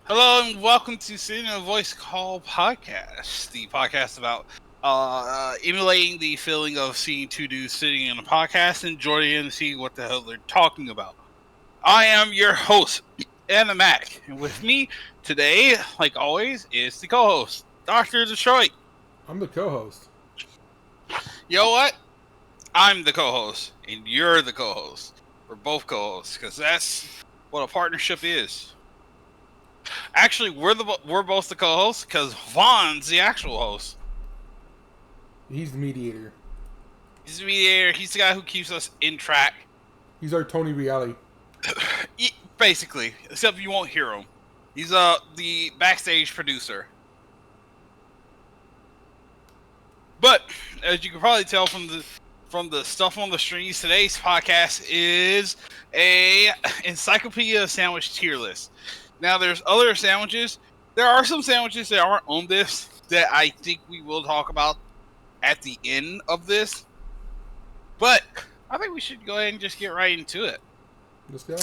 Hello and welcome to Sittin, a Voicecall podcast, the podcast about emulating the feeling of seeing two dudes sitting in a podcast and joining in to see what the hell they're talking about. I am your host, AnaMack, and with me today, like always, is the co-host, DrDtroit. I'm the co-host. You know what? I'm the co-host, and you're the co-host. We're both co-hosts, because that's what a partnership is. Actually, we're both the co-hosts because Vaughn's the actual host. He's the mediator. He's the mediator. He's the guy who keeps us in track. He's our Tony Reali. Basically, except you won't hear him. He's the backstage producer. But as you can probably tell from the stuff on the streams, today's podcast is a encyclopedia of sandwich tier list. Now, there's other sandwiches. There are some sandwiches that aren't on this that I think we will talk about at the end of this. But I think we should go ahead and just get right into it. Let's go.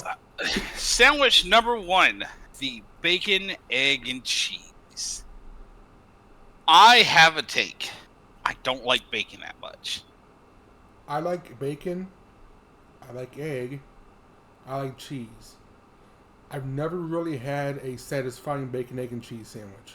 Sandwich number 1, the bacon, egg, and cheese. I have a take. I don't like bacon that much. I like bacon. I like egg. I like cheese. I've never really had a satisfying bacon, egg, and cheese sandwich.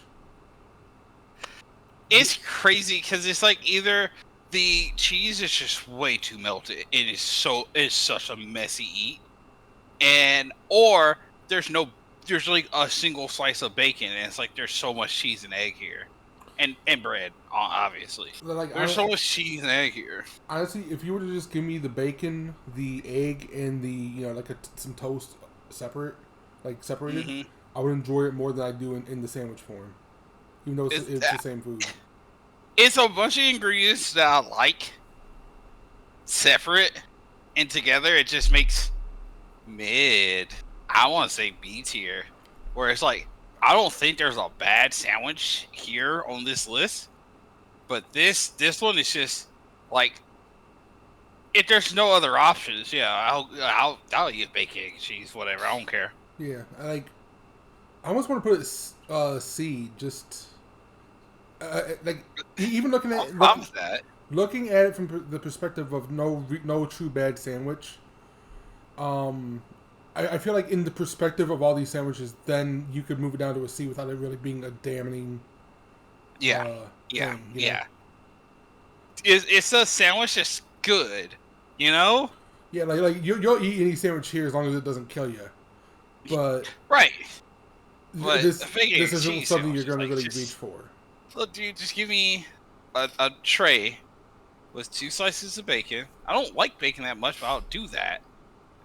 It's crazy because it's like either the cheese is just way too melted. It's such a messy eat, or there's like a single slice of bacon, and it's like there's so much cheese and egg here, and bread, obviously. Like, there's so much cheese and egg here. Honestly, if you were to just give me the bacon, the egg, and the some toast separated, I would enjoy it more than I do in the sandwich form, even though it's the same food. It's a bunch of ingredients that I like separate, and together it just makes mid. I want to say B tier, where it's like I don't think there's a bad sandwich here on this list, but this one is just like if there's no other options, yeah, I'll eat bacon, egg, cheese, whatever. I don't care. Yeah, I almost want to put it C. Just even looking at looking at it from the perspective of no true bad sandwich. I feel like in the perspective of all these sandwiches, then you could move it down to a C without it really being a damning. Yeah. It's a sandwich that's good, you know. Yeah, like you'll eat any sandwich here as long as it doesn't kill you. But right. But this isn't something you're going to really reach for. Look, dude, just give me a tray with 2 slices of bacon. I don't like bacon that much, but I'll do that.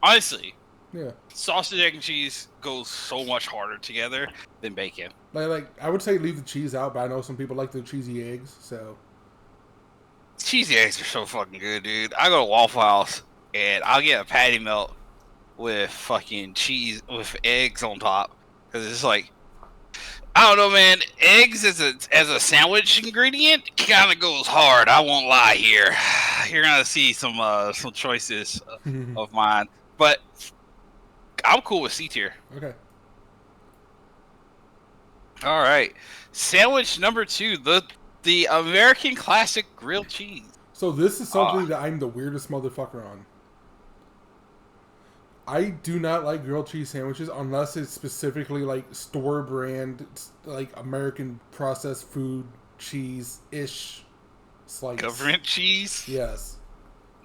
Honestly. Yeah. Sausage, egg, and cheese goes so much harder together than bacon. Like I would say leave the cheese out, but I know some people like the cheesy eggs, so. Cheesy eggs are so fucking good, dude. I go to Waffle House and I'll get a patty melt with fucking cheese with eggs on top, because it's like, I don't know, man. Eggs as a sandwich ingredient kind of goes hard. I won't lie here. You're gonna see some choices of mine, but I'm cool with C tier. Okay. All right, sandwich number 2, the American classic grilled cheese. So this is something that I'm the weirdest motherfucker on. I do not like grilled cheese sandwiches unless it's specifically like store brand, like American processed food cheese-ish slice. Government cheese? Yes.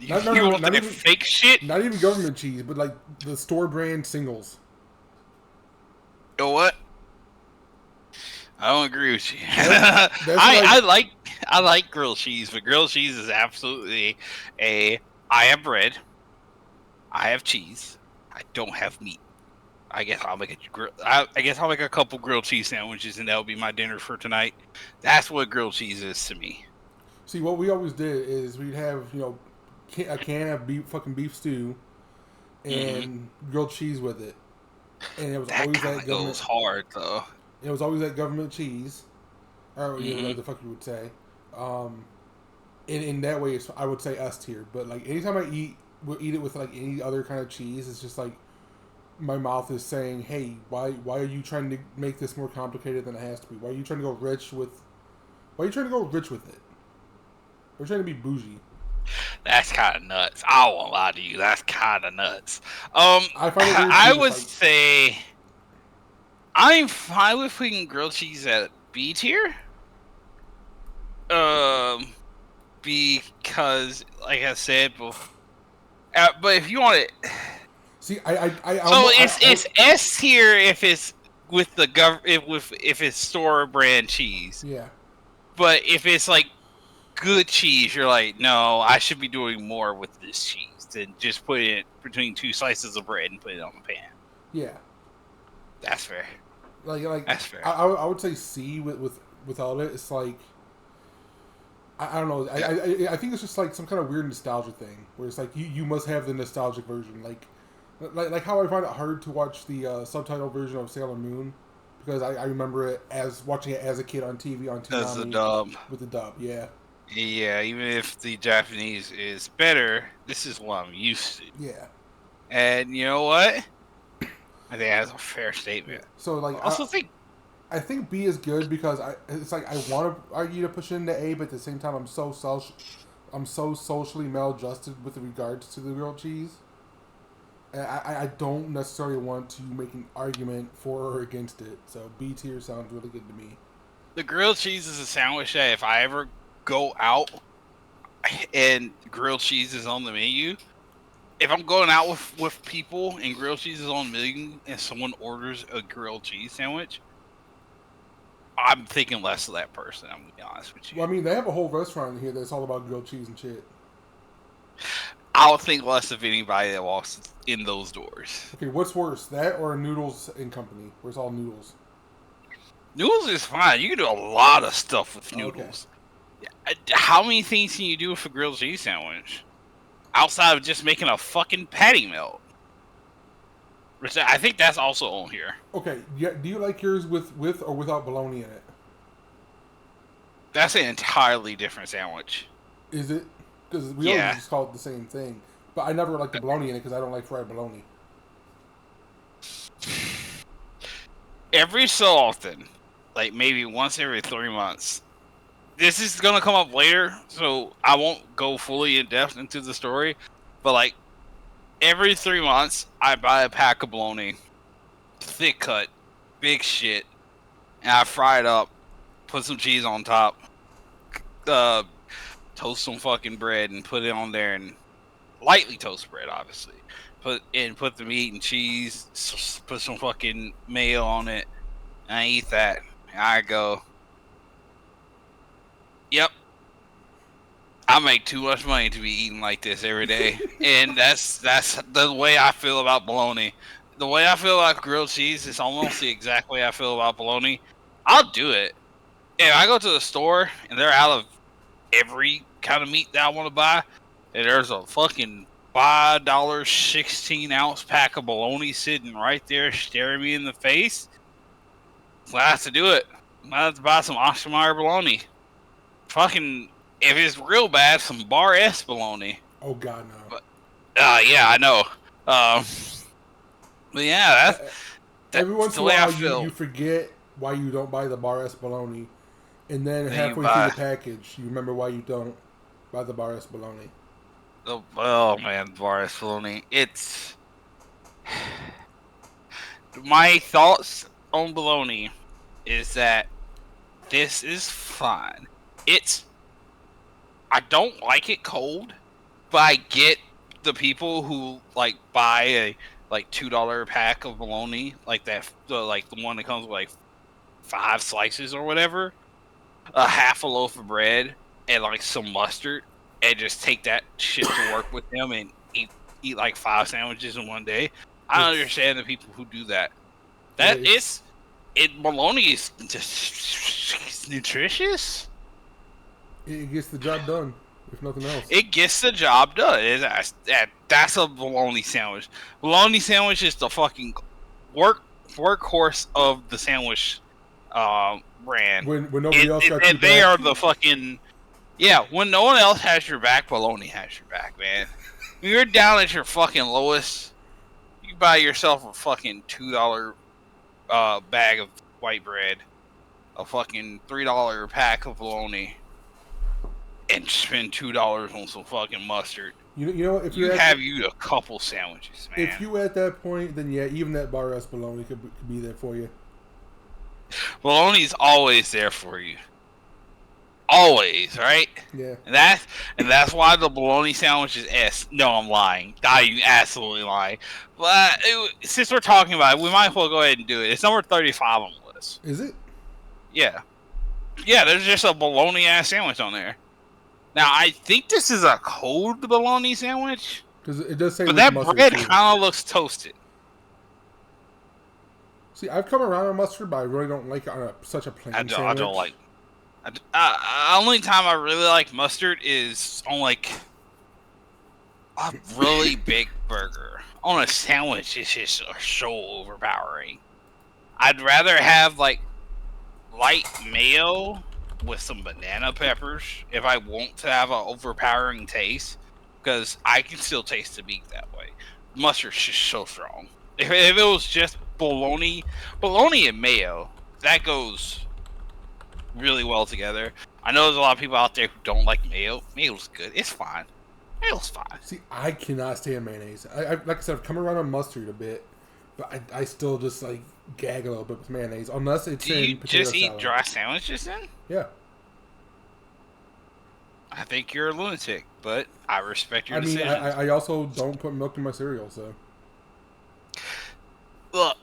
Not even fake shit? Not even government cheese, but like the store brand singles. You know what? I don't agree with you. I like grilled cheese, but grilled cheese is absolutely I have bread, I have cheese, I don't have meat. I guess I'll make a couple grilled cheese sandwiches, and that'll be my dinner for tonight. That's what grilled cheese is to me. See, what we always did is we'd have a can of beef stew and grilled cheese with it, and it was always that goes hard though. It was always that government cheese, or whatever the fuck you would say. In that way, I would say S tier. But like anytime I eat it with like any other kind of cheese, it's just like my mouth is saying, "Hey, why are you trying to make this more complicated than it has to be? Why are you trying to go rich with? Why are you trying to go rich with it? We're trying to be bougie." That's kind of nuts. I won't lie to you. That's kind of nuts. I find it weird I too. would say I'm fine with putting grilled cheese at B tier. Because like I said, but if you want it, see, it's S tier if it's with the if it's store brand cheese. Yeah. But if it's like good cheese, you're like, no, I should be doing more with this cheese than just put it between two slices of bread and put it on the pan. Yeah. That's fair. Like that's fair. I would say C with all of it. It's like I don't know. I think it's just like some kind of weird nostalgia thing where it's like you must have the nostalgic version. Like how I find it hard to watch the subtitle version of Sailor Moon because I remember it as watching it as a kid on TV on As the dub. With the dub, yeah. Yeah, even if the Japanese is better, this is what I'm used to. Yeah. And you know what? I think that's a fair statement. So like, I think B is good because it's like I want to argue to push into A, but at the same time I'm so socially maladjusted with regards to the grilled cheese. And I don't necessarily want to make an argument for or against it. So B tier sounds really good to me. The grilled cheese is a sandwich that if I ever go out and grilled cheese is on the menu, if I'm going out with people and grilled cheese is on the menu and someone orders a grilled cheese sandwich, I'm thinking less of that person, I'm going to be honest with you. Well, I mean, they have a whole restaurant here that's all about grilled cheese and shit. I'll think less of anybody that walks in those doors. Okay, what's worse, that or Noodles and Company, where it's all noodles? Noodles is fine. You can do a lot of stuff with noodles. Okay. How many things can you do with a grilled cheese sandwich? Outside of just making a fucking patty melt. Which I think that's also on here. Okay, yeah. Do you like yours with or without bologna in it? That's an entirely different sandwich. Is it? Because we always just call it the same thing. But I never like the bologna in it because I don't like fried bologna. Every so often, like maybe once every 3 months, this is going to come up later, so I won't go fully in depth into the story, but like every 3 months, I buy a pack of bologna, thick cut, big shit, and I fry it up, put some cheese on top, toast some fucking bread and put it on there, and lightly toast bread, obviously. Put the meat and cheese, put some fucking mayo on it, and I eat that. And I go, yep, I make too much money to be eating like this every day. And that's the way I feel about bologna. The way I feel about grilled cheese is almost the exact way I feel about bologna. I'll do it. If I go to the store and they're out of every kind of meat that I want to buy, and there's a fucking $5 16-ounce pack of bologna sitting right there staring me in the face, I have to do it. I have to buy some Ostermeyer bologna. Fucking, if it's real bad, some Bar S bologna. Oh God, no. But, yeah, I know. But yeah, that's every once in a while you forget why you don't buy the Bar S bologna, and then halfway through the package, you remember why you don't buy the Bar S bologna. Oh man, Bar S bologna. It's my thoughts on bologna is that this is fine. I don't like it cold, but I get the people who like buy a like $2 pack of bologna, like that, like the one that comes with like 5 slices or whatever, a half a loaf of bread and like some mustard, and just take that shit to work with them and eat like 5 sandwiches in one day. I don't understand the people who do that. Bologna is just nutritious. It gets the job done, if nothing else. It gets the job done. That's a bologna sandwich. Bologna sandwich is the fucking workhorse of the sandwich brand. When nobody else got your back. They are the fucking... Yeah, when no one else has your back, bologna has your back, man. When you're down at your fucking lowest, you buy yourself a fucking $2 bag of white bread, a fucking $3 pack of bologna, and spend $2 on some fucking mustard. You know, if you have you a couple sandwiches, man. If you at that point, then yeah, even that bar ass bologna could be there for you. Bologna's always there for you. Always, right? Yeah. And that's why the bologna sandwich is S. No, I'm lying. I'm absolutely lying. But since we're talking about it, we might as well go ahead and do it. It's number 35 on the list. Is it? Yeah. Yeah, there's just a bologna ass sandwich on there. Now, I think this is a cold bologna sandwich. Because it does say, but that bread kind of looks toasted. See, I've come around on mustard, but I really don't like it on such a plain sandwich. I don't like. Only time I really like mustard is on like a really big burger. On a sandwich, it's just so overpowering. I'd rather have like light mayo with some banana peppers if I want to have an overpowering taste, because I can still taste the meat that way. Mustard's just so strong. If it was just bologna and mayo, that goes really well together. I know there's a lot of people out there who don't like mayo. Mayo's good. It's fine. Mayo's fine. See, I cannot stand mayonnaise. I like I said, I've come around on mustard a bit, but I still just like gag a little bit with mayonnaise, unless it's in potato salad. Do you just eat dry sandwiches then? Yeah. I think you're a lunatic, but I respect your decision. I also don't put milk in my cereal, so. Look,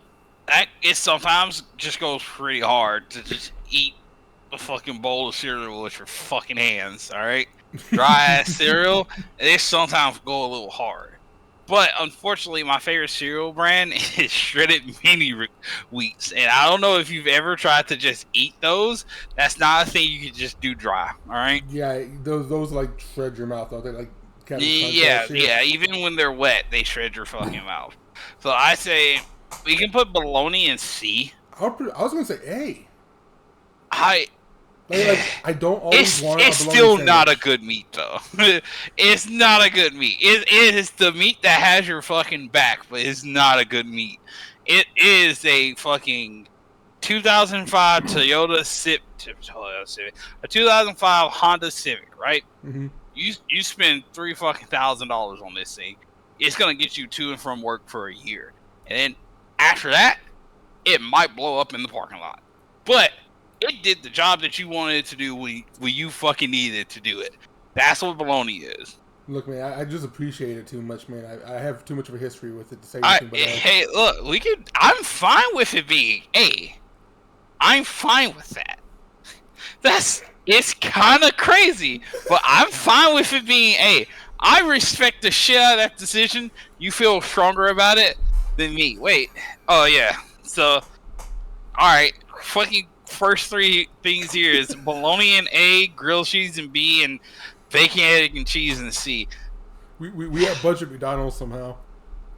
it sometimes just goes pretty hard to just eat a fucking bowl of cereal with your fucking hands, alright? Dry ass cereal, it sometimes go a little hard. But unfortunately, my favorite cereal brand is shredded mini wheats, and I don't know if you've ever tried to just eat those. That's not a thing you can just do dry. All right? Yeah, those like shred your mouth. Though they like kind of yeah. Even when they're wet, they shred your fucking mouth. So I say we can put bologna in C. I was gonna say A. I don't always want. It's still not a good meat though. It's not a good meat. It is the meat that has your fucking back, but it's not a good meat. It is a fucking 2005 Toyota Civic, a 2005 Honda Civic, right? Mm-hmm. You spend $3,000 on this thing. It's gonna get you to and from work for a year, and then after that, it might blow up in the parking lot, but it did the job that you wanted it to do when you fucking needed it to do it. That's what bologna is. Look, man, I just appreciate it too much, man. I have too much of a history with it to say anything but hey, look, I'm fine with it being A. I'm fine with that. It's kind of crazy, but I'm fine with it being A. I respect the shit out of that decision. You feel stronger about it than me. Wait. Oh, yeah. So, alright. Fucking first three things here is bologna in A, grilled cheese in B, and bacon, egg, and cheese in C. We have budget McDonald's somehow.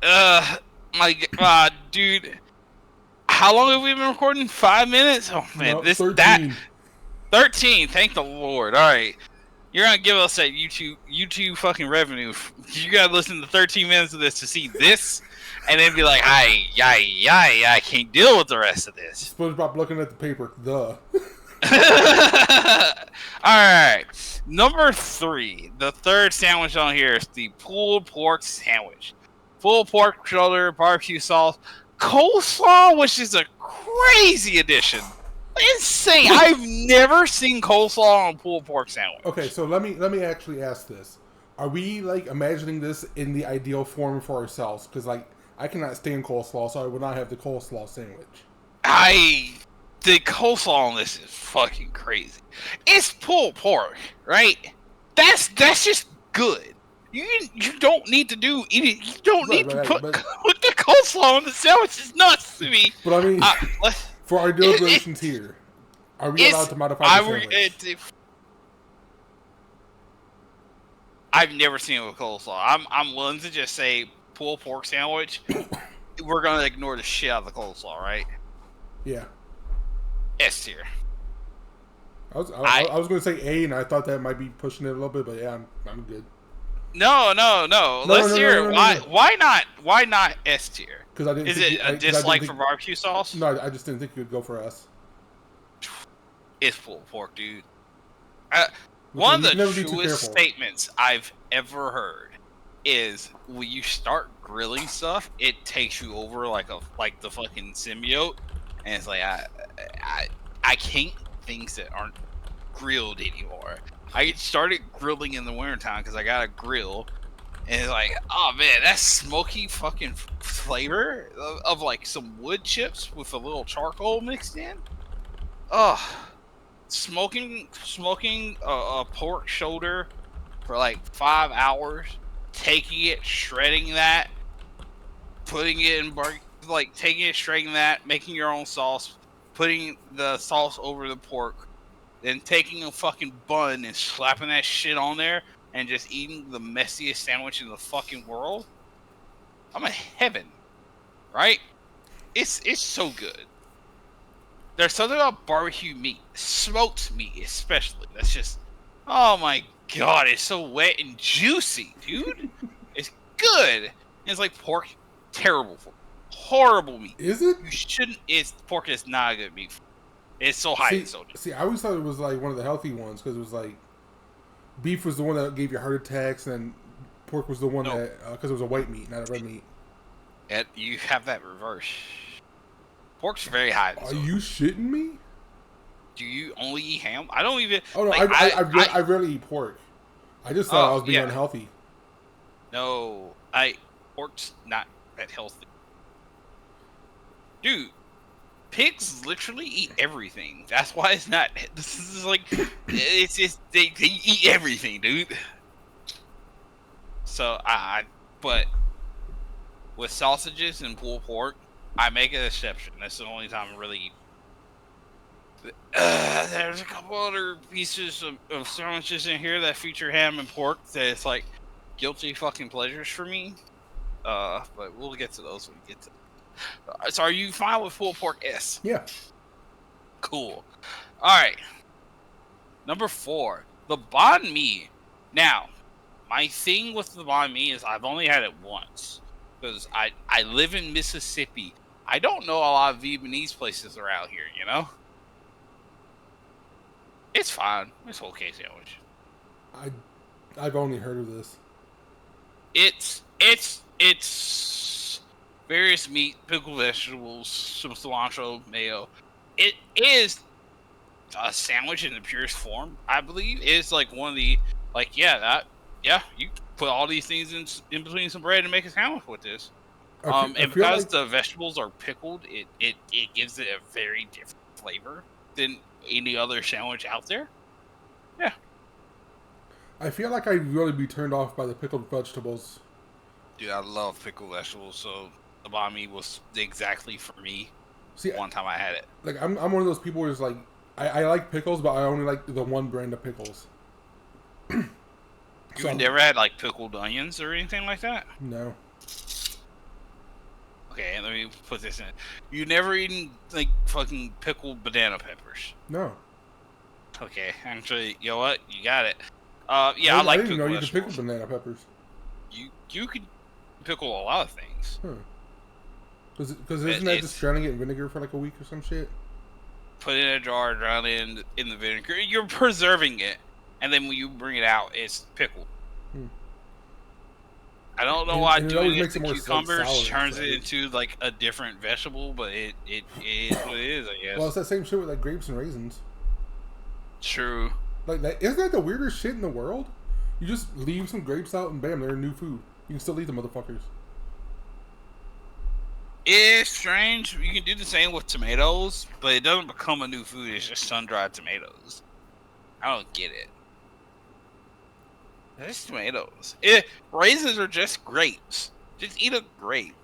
My God, dude. How long have we been recording? 5 minutes? Oh, man. No, 13. 13. Thank the Lord. Alright. You're gonna give us that YouTube fucking revenue. You gotta listen to 13 minutes of this to see this, and then be like, I can't deal with the rest of this. SpongeBob looking at the paper. Alright. Number 3. The third sandwich on here is the pulled pork sandwich. Pulled pork shoulder, barbecue sauce, coleslaw, which is a crazy addition. Insane! I've never seen coleslaw on a pulled pork sandwich. Okay, so let me actually ask this: are we like imagining this in the ideal form for ourselves? Because like I cannot stand coleslaw, so I would not have the coleslaw sandwich. The coleslaw on this is fucking crazy. It's pulled pork, right? That's just good. You don't need to do anything. You don't need to put the coleslaw on the sandwich. It's nuts to me. But I mean. For our deliberations here, are we allowed to modify the sandwich? I've never seen it with coleslaw. I'm willing to just say pulled pork sandwich. We're gonna ignore the shit out of the coleslaw, right? Yeah. S tier. I was gonna say A, and I thought that might be pushing it a little bit, but yeah, I'm good. No. No, Let's no, no, hear no, it. no, no. Why not S tier? Because I didn't Is think it you, a because I didn't dislike for think. barbecue sauce? No, I just didn't think you would go for S. It's pulled pork, dude. Okay, One of you the can never be too truest careful. statements I've ever heard is when you start grilling stuff, it takes you over like the fucking symbiote, and it's like I can't eat things that aren't grilled anymore. I started grilling in the wintertime because I got a grill, and it's like, oh man, that smoky fucking flavor of like some wood chips with a little charcoal mixed in. Oh, smoking a pork shoulder for like 5 hours, taking it, shredding that, putting it in like taking it, shredding that, making your own sauce, putting the sauce over the pork, then taking a fucking bun and slapping that shit on there and just eating the messiest sandwich in the fucking world. I'm in heaven, right? It's so good. There's something about barbecue meat, smoked meat especially. That's just, oh my god, it's so wet and juicy, dude. It's good. And it's like pork, terrible for horrible meat. Is it? You shouldn't. It's pork is not a good meat. It's so high in sodium. See, I always thought it was like one of the healthy ones because it was like beef was the one that gave you heart attacks, and pork was the one that because it was a white meat, not a red meat. And you have that reverse. Pork's very high in sodium. Are you shitting me? Do you only eat ham? I don't even. Oh no, like, I rarely eat pork. I just thought I was being unhealthy. No, pork's not that healthy, dude. Pigs literally eat everything. That's why it's not. This is like, it's just they eat everything, dude. So but with sausages and pulled pork, I make an exception. That's the only time I really eat. There's a couple other pieces of sandwiches in here that feature ham and pork that it's like guilty fucking pleasures for me. But we'll get to those when we get to. So are you fine with pulled pork S? Yeah. Cool. All right. Number 4, the banh mi. Now, my thing with the banh mi is I've only had it once because I live in Mississippi. I don't know a lot of Vietnamese places around here, you know? It's fine. It's okay sandwich. I've only heard of this. It's various meat, pickled vegetables, some cilantro, mayo. It is a sandwich in the purest form, I believe. It's like one of the you put all these things in between some bread and make a sandwich with this. And because the vegetables are pickled, it gives it a very different flavor than any other sandwich out there. Yeah. I feel like I'd really be turned off by the pickled vegetables. Dude, I love pickled vegetables, so the banh mi was exactly for me. See, one time I had it. Like I'm one of those people who's like I like pickles, but I only like the one brand of pickles. You've never had like pickled onions or anything like that? No. Okay, let me put this in. You never eaten like fucking pickled banana peppers? No. Okay, actually, you know what? You got it. Yeah, I like didn't pickled know you vegetables. could pickle banana peppers. You could pickle a lot of things. Huh. Because isn't that just drowning it in vinegar for like a week or some shit? Put it in a jar, drown it in the vinegar. You're preserving it, and then when you bring it out, it's pickled. I don't know why doing it to cucumbers turns it into like a different vegetable, but it is what it is, I guess. Well, it's that same shit with like grapes and raisins. True. Like that, isn't that the weirdest shit in the world? You just leave some grapes out and bam, they're new food. You can still eat them, motherfuckers. It's strange. You can do the same with tomatoes, but it doesn't become a new food. It's just sun-dried tomatoes. I don't get it. It's tomatoes. Raisins are just grapes. Just eat a grape.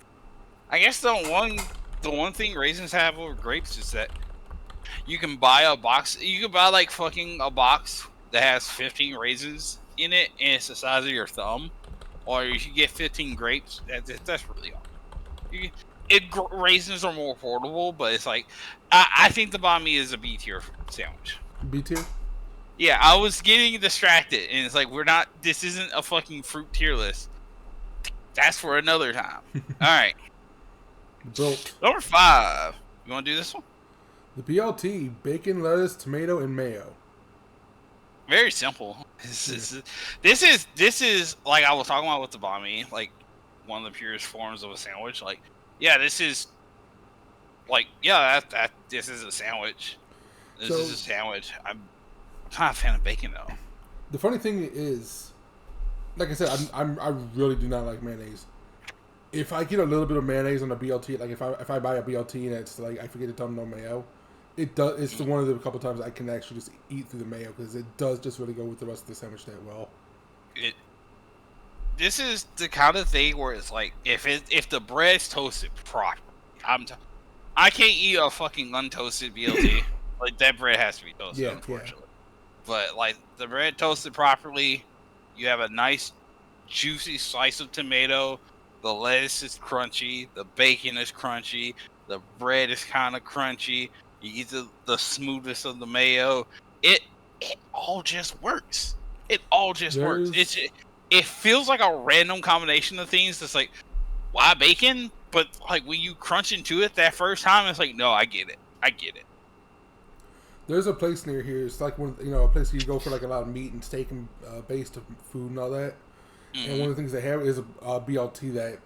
I guess the one thing raisins have over grapes is that you can buy a box. You can buy like fucking a box that has 15 raisins in it, and it's the size of your thumb. Or you can get 15 grapes. That's really all. Raisins are more affordable, but it's like I think the banh mi is a B tier sandwich. B tier? Yeah, I was getting distracted, and it's like this isn't a fucking fruit tier list. That's for another time. All right. Built. Number 5. You want to do this one? The BLT: bacon, lettuce, tomato, and mayo. Very simple. This is like I was talking about with the banh, like one of the purest forms of a sandwich. Like, yeah, this is like, yeah, this is a sandwich. This is a sandwich. I'm not a fan of bacon though. The funny thing is, like I said, I really do not like mayonnaise. If I get a little bit of mayonnaise on a BLT, like if I buy a BLT and it's like I forget to tell them no mayo, it's one of the couple times I can actually just eat through the mayo because it does just really go with the rest of the sandwich that well. This is the kind of thing where it's like if the bread's toasted properly, I can't eat a fucking untoasted BLT. Like, that bread has to be toasted, unfortunately. Yeah. But like the bread toasted properly, you have a nice juicy slice of tomato. The lettuce is crunchy. The bacon is crunchy. The bread is kind of crunchy. You get the smoothness of the mayo. It all just works. It all just works. It feels like a random combination of things. That's like, why bacon? But like when you crunch into it that first time, it's like, no, I get it. I get it. There's a place near here. It's like a place where you go for like a lot of meat and steak and based food and all that. Mm-hmm. And one of the things they have is a BLT that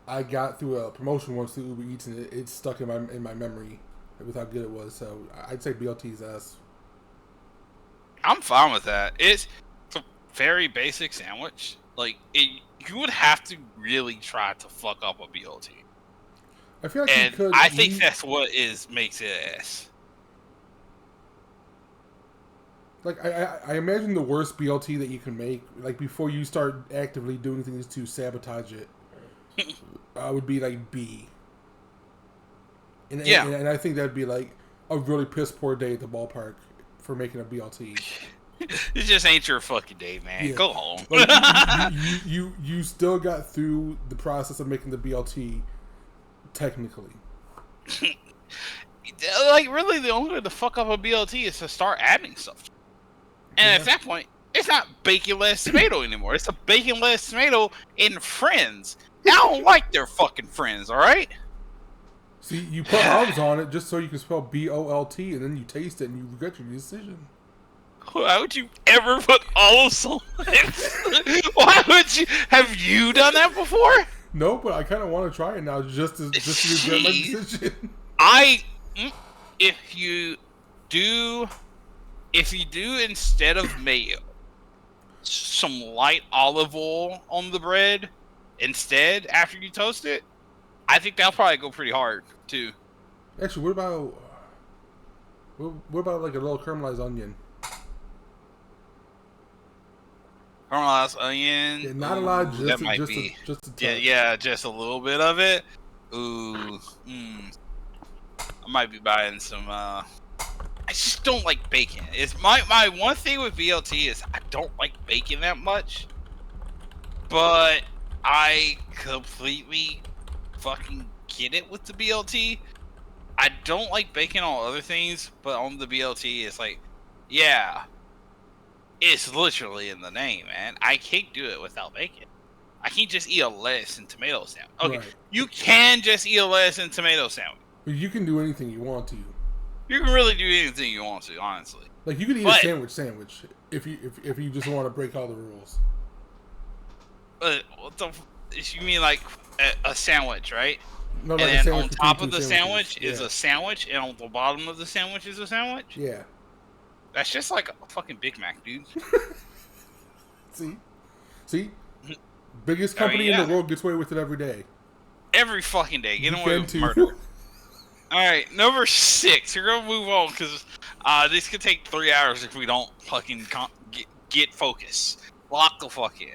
I got through a promotion once through Uber Eats, and it's stuck in my memory with how good it was. So I'd say BLT's ass. I'm fine with that. It's a very basic sandwich. Like, you would have to really try to fuck up a BLT. I feel like you could. I think that's what makes it ass. Like, I imagine the worst BLT that you can make, like, before you start actively doing things to sabotage it, would be, like, B. And I think that'd be, like, a really piss poor day at the ballpark for making a BLT. It just ain't your fucking day, man. Yeah. Go home. Like, you still got through the process of making the BLT, technically. Like, really, the only way to fuck up a BLT is to start adding stuff. And at that point, it's not bacon, lettuce, tomato anymore. It's a bacon, lettuce, tomato and friends. I don't like their fucking friends, all right? See, you put olives on it just so you can spell BOLT, and then you taste it and you regret your decision. Why would you ever put olives on it? Why would you? Have you done that before? No, but I kind of want to try it now just to regret my decision. If you do instead of mayo, some light olive oil on the bread instead after you toast it, I think that'll probably go pretty hard too. Actually, what about like a little caramelized onion? Caramelized onion? Yeah, not a lot. That might be. Just a touch. Yeah, just a little bit of it. Ooh, I might be buying some. I just don't like bacon. It's my one thing with BLT is I don't like bacon that much. But I completely fucking get it with the BLT. I don't like bacon on other things, but on the BLT, it's like, yeah, it's literally in the name, man. I can't do it without bacon. I can't just eat a lettuce and tomato sandwich. Okay, right. You can just eat a lettuce and tomato sandwich. But you can do anything you want to. You can really do anything you want to, honestly. Like, you can eat a sandwich if you just want to break all the rules. What the? You mean like a sandwich, right? No, and then on top of the sandwich is a sandwich, and on the bottom of the sandwich is a sandwich? Yeah. That's just like a fucking Big Mac, dude. See? Biggest company in the world gets away with it every day. Every fucking day. Get away with murder. Alright, number 6. We're going to move on because this could take 3 hours if we don't fucking get focus. Lock the fuck in.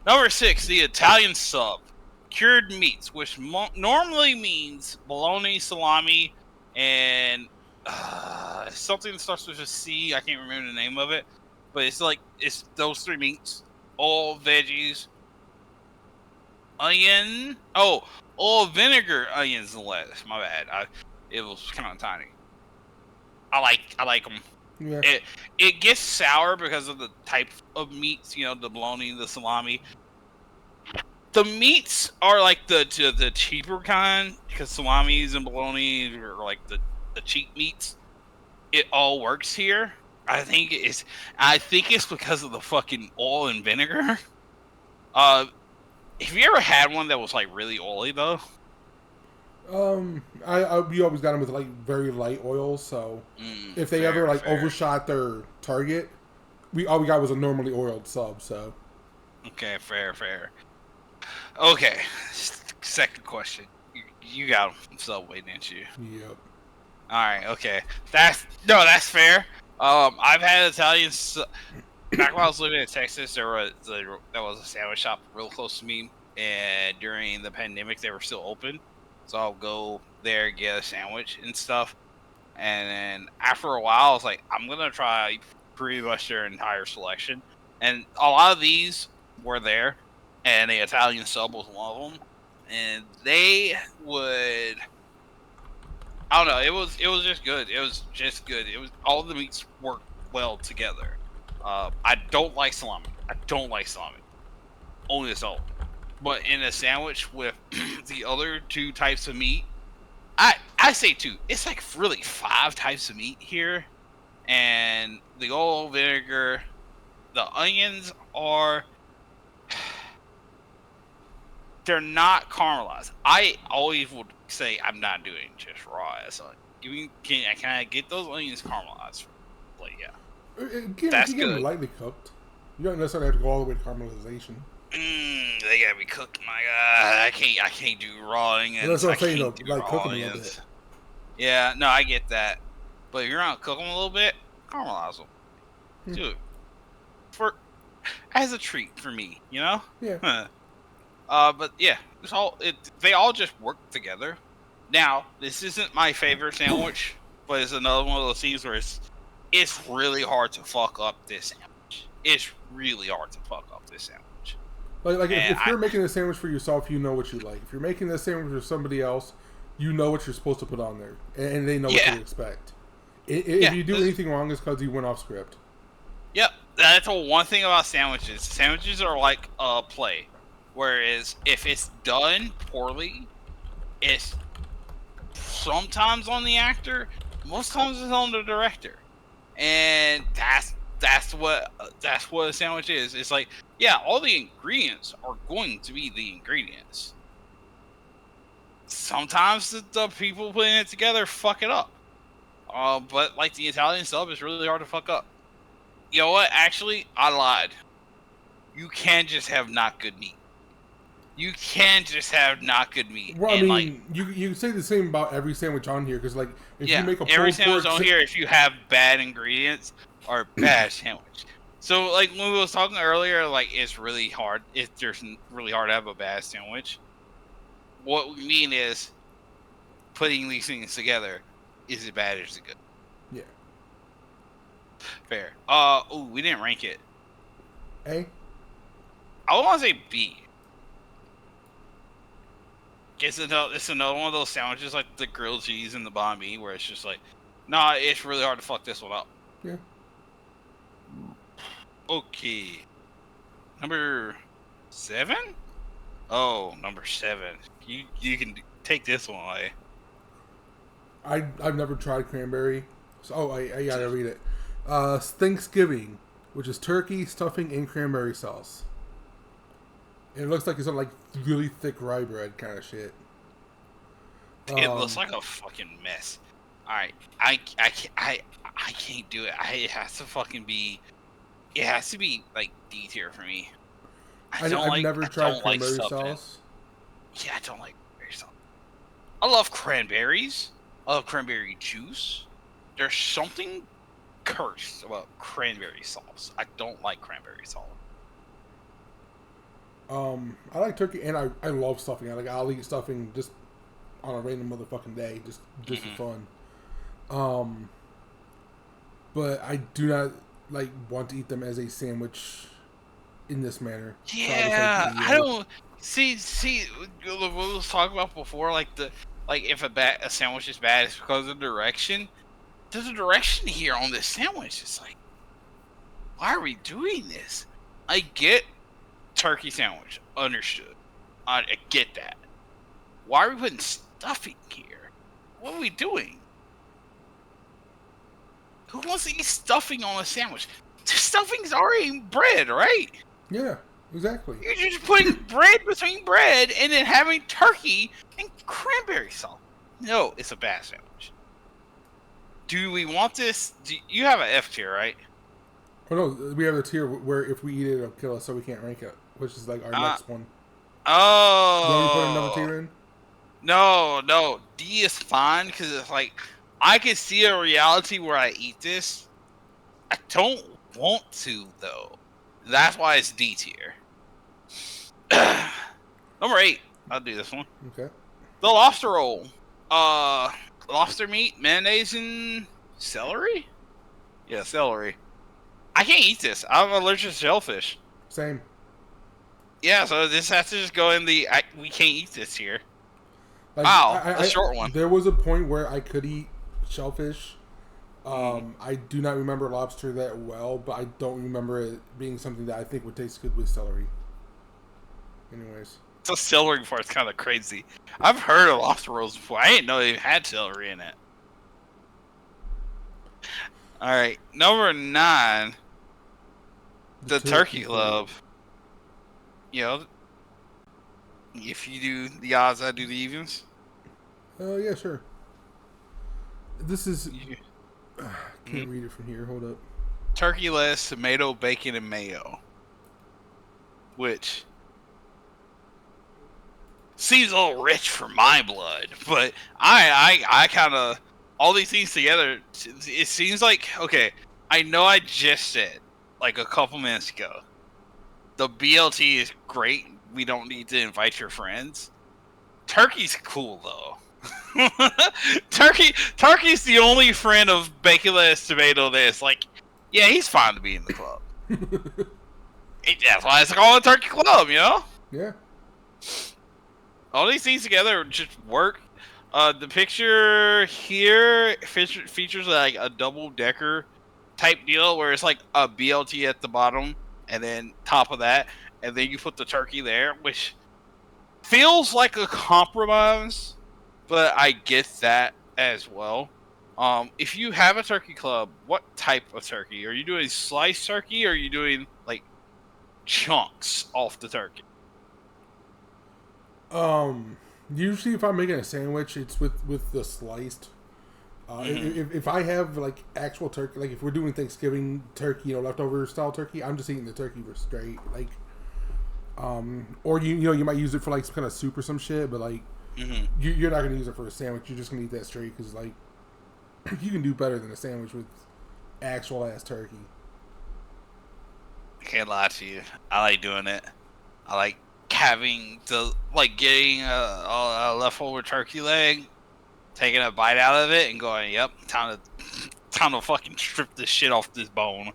Number 6, the Italian sub. Cured meats, which normally means bologna, salami, and something that starts with a C. I can't remember the name of it. But it's those 3 meats. All veggies. Onion. Oh, all vinegar, onions, and lettuce. My bad. It was kind of tiny. I like them. Yeah. It gets sour because of the type of meats, you know, the bologna, the salami. The meats are like the cheaper kind because salamis and bologna are like the cheap meats. It all works here. I think it's because of the fucking oil and vinegar. Uh, have you ever had one that was like really oily though? We always got them with like very light oils, so if they ever Fair, like fair. overshot their target, we all we got was a normally oiled sub. So Okay, fair, fair. Okay, second question. You got Subway, didn't you? yep. All right, okay. That's fair. I've had Italian. Back when I was living in Texas, there was a sandwich shop real close to me, and during the pandemic, they were still open. So I'll go there, get a sandwich and stuff, and then after a while, I was like, I'm gonna try pretty much their entire selection, and a lot of these were there, and the Italian sub was one of them, and they would. I don't know. It was just good. It was just good. It was all the meats worked well together. I don't like salami. I don't like salami. Only the salt. But in a sandwich with the other two types of meat, I say two. It's like really five types of meat here, and the oil, vinegar, the onions are they're not caramelized. I always would say I'm not doing just raw as onion. Can I get those onions caramelized? Like yeah, It can that's get them good. lightly cooked. You don't necessarily have to go all the way to caramelization. They gotta be cooked. My God, I can't do raw onions. That's what I I'm saying. can't Though, do like cook raw them a little bit. onions. Yeah, no, I get that. But if you're gonna cook them a little bit, caramelize them. Do it for as a treat for me, you know. Yeah. But yeah, they all just work together. Now, this isn't my favorite sandwich, but it's another one of those things where it's really hard to fuck up this sandwich. It's really hard to fuck up this sandwich. Like And if you're making a sandwich for yourself, you know what you like. If you're making a sandwich for somebody else, you know what you're supposed to put on there, and they know what yeah, to expect. yeah, If you do anything wrong, it's because you went off script. yep. That's the one thing about sandwiches. Sandwiches are like a play, whereas if it's done poorly, it's sometimes on the actor, most times it's on the director. And that's what a sandwich is. It's like, yeah, all the ingredients are going to be the ingredients. Sometimes the people putting it together fuck it up. But like the Italian sub is really hard to fuck up. You know what? Actually, I lied. You can just have not good meat. You can just have not good meat. Well, I And like, mean, you say the same about every sandwich on here because, like, if you yeah, make a every pulled sandwich pork, on here, if you have bad ingredients, are bad sandwich. So, like when we was talking earlier, like it's really hard. There's really hard to have a bad sandwich. What we mean is putting these things together. Is it bad or is it good? yeah, Fair. We didn't rank it. A. I want to say B. It's another one of those sandwiches like the grilled cheese and the banh mi, where it's just like, nah, it's really hard to fuck this one up. Yeah. Okay. Number 7? Oh, number 7. You can take this one away. I've never tried cranberry, so I gotta read it. Thanksgiving, which is turkey stuffing and cranberry sauce. And it looks like it's on like really thick rye bread kind of shit. It looks like a fucking mess. All right, I can't do it. It has to fucking be. It has to be like D tier for me. I've never tried cranberry sauce. Yeah, I don't like cranberry sauce. I love cranberries. I love cranberry juice. There's something cursed about cranberry sauce. I don't like cranberry sauce. I like turkey and I love stuffing. I'll eat stuffing just on a random motherfucking day, just for fun. But I do not like want to eat them as a sandwich in this manner. Yeah, I don't see. What we was talking about before, like if a sandwich is bad, it's because of direction. there's a direction here on this sandwich. It's like, why are we doing this? I get turkey sandwich, understood. I get that. Why are we putting stuffing here? What are we doing? Who wants to eat stuffing on a sandwich? Stuffing's already bread, right? Yeah, exactly. You're just putting bread between bread and then having turkey and cranberry sauce. No, it's a bad sandwich. Do we want this? You have an F tier, right? Oh no, we have a tier where if we eat it, it'll kill us, so we can't rank it, which is like our next one. Oh. You want me to put another tier in? No. D is fine because it's like I can see a reality where I eat this. I don't want to though. That's why it's D tier. Number 8. I'll do this one. Okay. The lobster roll. Lobster meat, mayonnaise, and celery? Yeah, celery. I can't eat this. I'm allergic to shellfish. Same. Yeah, so this has to just go in the we can't eat this here. Like, wow, a short one. There was a point where I could eat shellfish. I do not remember lobster that well, but I don't remember it being something that I think would taste good with celery. Anyways. So celery part is kind of crazy. I've heard of lobster rolls before. I didn't know they had celery in it. All right, number 9. The Turkey Club. You know, if you do the odds, I do the evens. Yeah, sure. This is... can't read it from here. Hold up. Turkey, lettuce, tomato, bacon, and mayo. Which seems a little rich for my blood, but I kind of... All these things together, it seems like... Okay, I know I just said, like a couple minutes ago, the BLT is great. We don't need to invite your friends. Turkey's cool, though. Turkey's the only friend of bacon, lettuce, tomato that's like, yeah, he's fine to be in the club. That's why it's called a Turkey Club, you know? Yeah. All these things together just work. The picture here features like a double-decker type deal where it's like a BLT at the bottom and then top of that, and then you put the turkey there, which feels like a compromise, but I get that as well. If you have a turkey club, what type of turkey? Are you doing sliced turkey, or are you doing like chunks off the turkey? Usually if I'm making a sandwich, it's with the sliced. If I have like actual turkey, like if we're doing Thanksgiving turkey, leftover style turkey, I'm just eating the turkey for straight. Like, or you might use it for like some kind of soup or some shit, but like you're not gonna use it for a sandwich. You're just gonna eat that straight because like you can do better than a sandwich with actual ass turkey. I can't lie to you. I like doing it. I like having getting a leftover turkey leg, taking a bite out of it and going, yep, time to fucking strip this shit off this bone.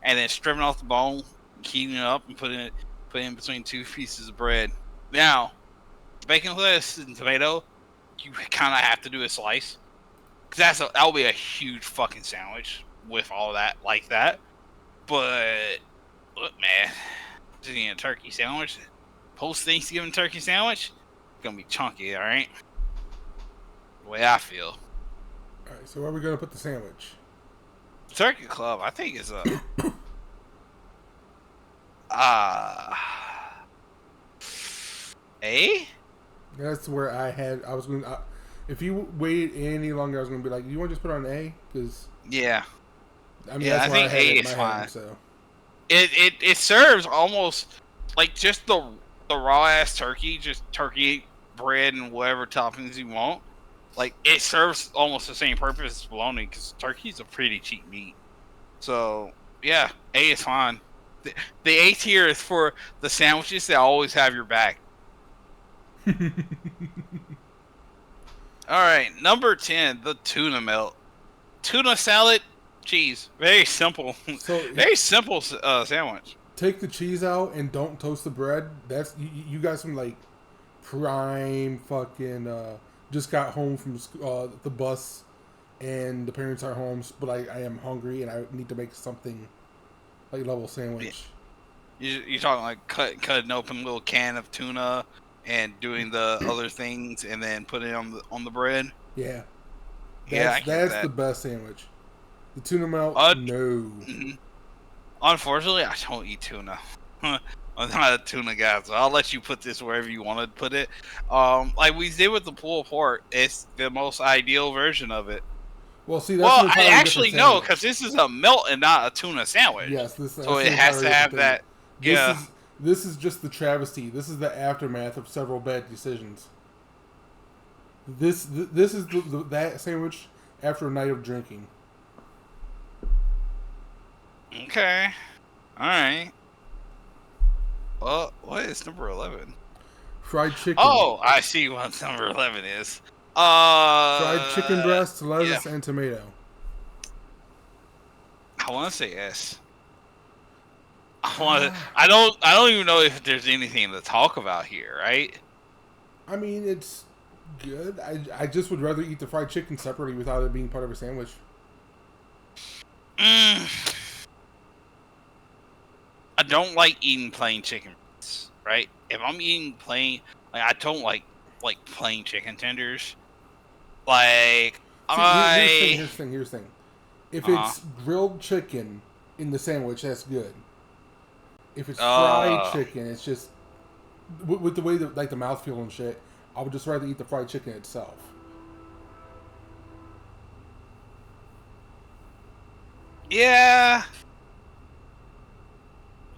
And then stripping off the bone, heating it up and putting it in between 2 pieces of bread. Now, bacon, lettuce, and tomato, you kind of have to do a slice. Because that'll be a huge fucking sandwich with all that like that. But, look, man, just eating a turkey sandwich, post-Thanksgiving turkey sandwich, it's going to be chunky, alright? The way I feel. Alright, so where are we going to put the sandwich? Turkey Club, I think is a... A? That's where I was going to... If you waited any longer, I was going to be like, you want to just put on A? Because... Yeah. I mean, that's I think A is fine. So. It serves almost like just the raw ass turkey, just turkey, bread, and whatever toppings you want. Like, it serves almost the same purpose as bologna because turkey's a pretty cheap meat. So, yeah, A is fine. The A tier is for the sandwiches that always have your back. Alright, number 10, the tuna melt. Tuna salad, cheese. Very simple. Very simple sandwich. Take the cheese out and don't toast the bread. That's you got some like prime fucking just got home from the bus and the parents are home, but I am hungry and I need to make something like level sandwich. You're talking like cutting open a little can of tuna and doing the other things and then putting it on the bread. Yeah, Yeah, I get that's that. the best sandwich. The tuna melt, no. Mhm. Unfortunately, I don't eat tuna. I'm not a tuna guy, so I'll let you put this wherever you want to put it. Like we did with the pulled pork, it's the most ideal version of it. Well, see, that's Well, an I entirely different actually no, sandwich. because this is a melt and not a tuna sandwich. Yes, So that's it an has entirely to different have thing. that. This Yeah. is this is just the travesty. This is the aftermath of several bad decisions. This is that sandwich after a night of drinking. Okay. All right. Well, what is number 11? Fried chicken. Oh, I see what number 11 is. Fried chicken breast, Yeah. lettuce, and tomato. I want to say yes. I don't even know if there's anything to talk about here, right? I mean, it's good. I just would rather eat the fried chicken separately without it being part of a sandwich. I don't like eating plain chicken breasts, right? If I'm eating plain, like I don't like plain chicken tenders. Like See, here's the thing. If it's grilled chicken in the sandwich, that's good. If it's fried chicken, it's just with the way that like the mouthfeel and shit. I would just rather eat the fried chicken itself. Yeah,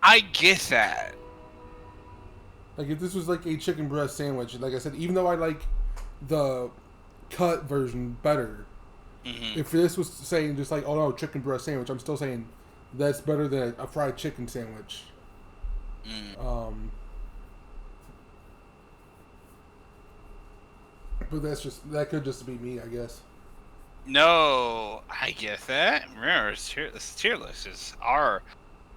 I get that. Like if this was like a chicken breast sandwich, like I said, even though I like the cut version better, if this was saying just like, oh no, chicken breast sandwich, I'm still saying that's better than a fried chicken sandwich. But that could just be me, I guess. No, I get that. Remember, this tier list is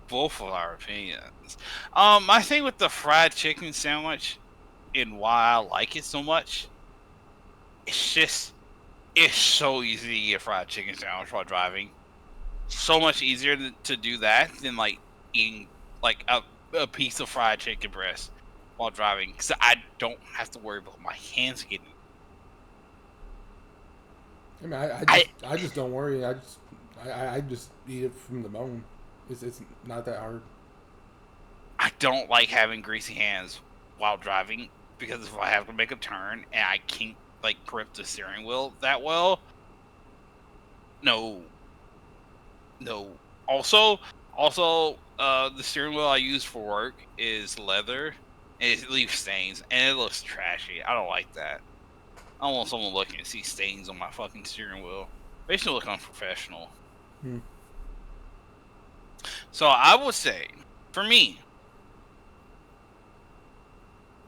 both of our opinions. My thing with the fried chicken sandwich and why I like it so much, it's so easy to get a fried chicken sandwich while driving. So much easier to do that than like eating like a piece of fried chicken breast while driving, because I don't have to worry about my hands getting. I mean, I just don't worry. I just eat it from the bone. It's not that hard. I don't like having greasy hands while driving, because if I have to make a turn and I can't like grip the steering wheel that well, no. Also, the steering wheel I use for work is leather, and it leaves stains, and it looks trashy. I don't like that. I don't want someone looking to see stains on my fucking steering wheel. They should look unprofessional. So I would say, for me,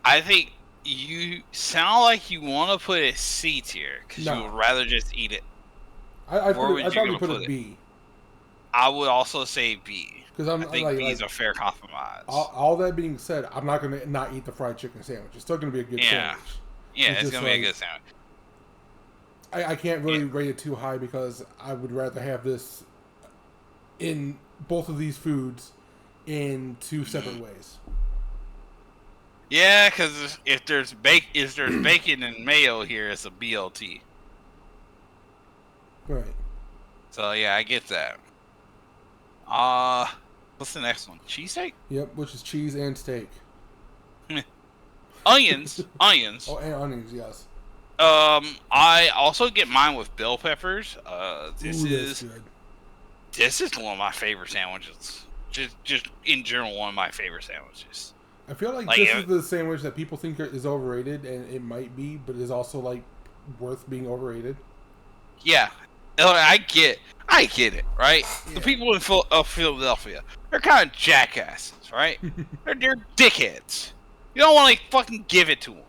I think you sound like you want to put it C tier because you would rather just eat it. I'd probably put it B. I would also say B. Because I think B is a fair compromise. All that being said, I'm not going to not eat the fried chicken sandwich. It's still going to be a good sandwich. Yeah, it's going to be a good sandwich. I can't really rate it too high because I would rather have this in both of these foods in two separate ways. Yeah, because if there's bacon and mayo here, it's a BLT. Right. So yeah, I get that. What's the next one? Cheesesteak? Yep, which is cheese and steak. Onions. Oh, and onions, yes. I also get mine with bell peppers. This is one of my favorite sandwiches. Just in general, one of my favorite sandwiches. I feel like this is the sandwich that people think is overrated, and it might be, but is also like worth being overrated. Yeah, I get it, right? Yeah. The people in Philadelphia, they're kind of jackasses, right? they're dickheads. You don't want to fucking give it to them,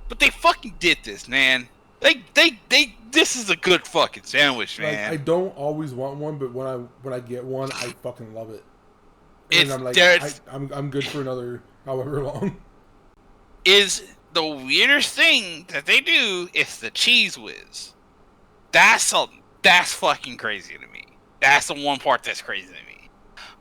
but they fucking did this, man. This is a good fucking sandwich, man. Like, I don't always want one, but when I get one, I fucking love it. And I'm like, I'm good for another however long. Is the weirdest thing that they do is the cheese whiz. That's That's fucking crazy to me. That's the one part that's crazy to me.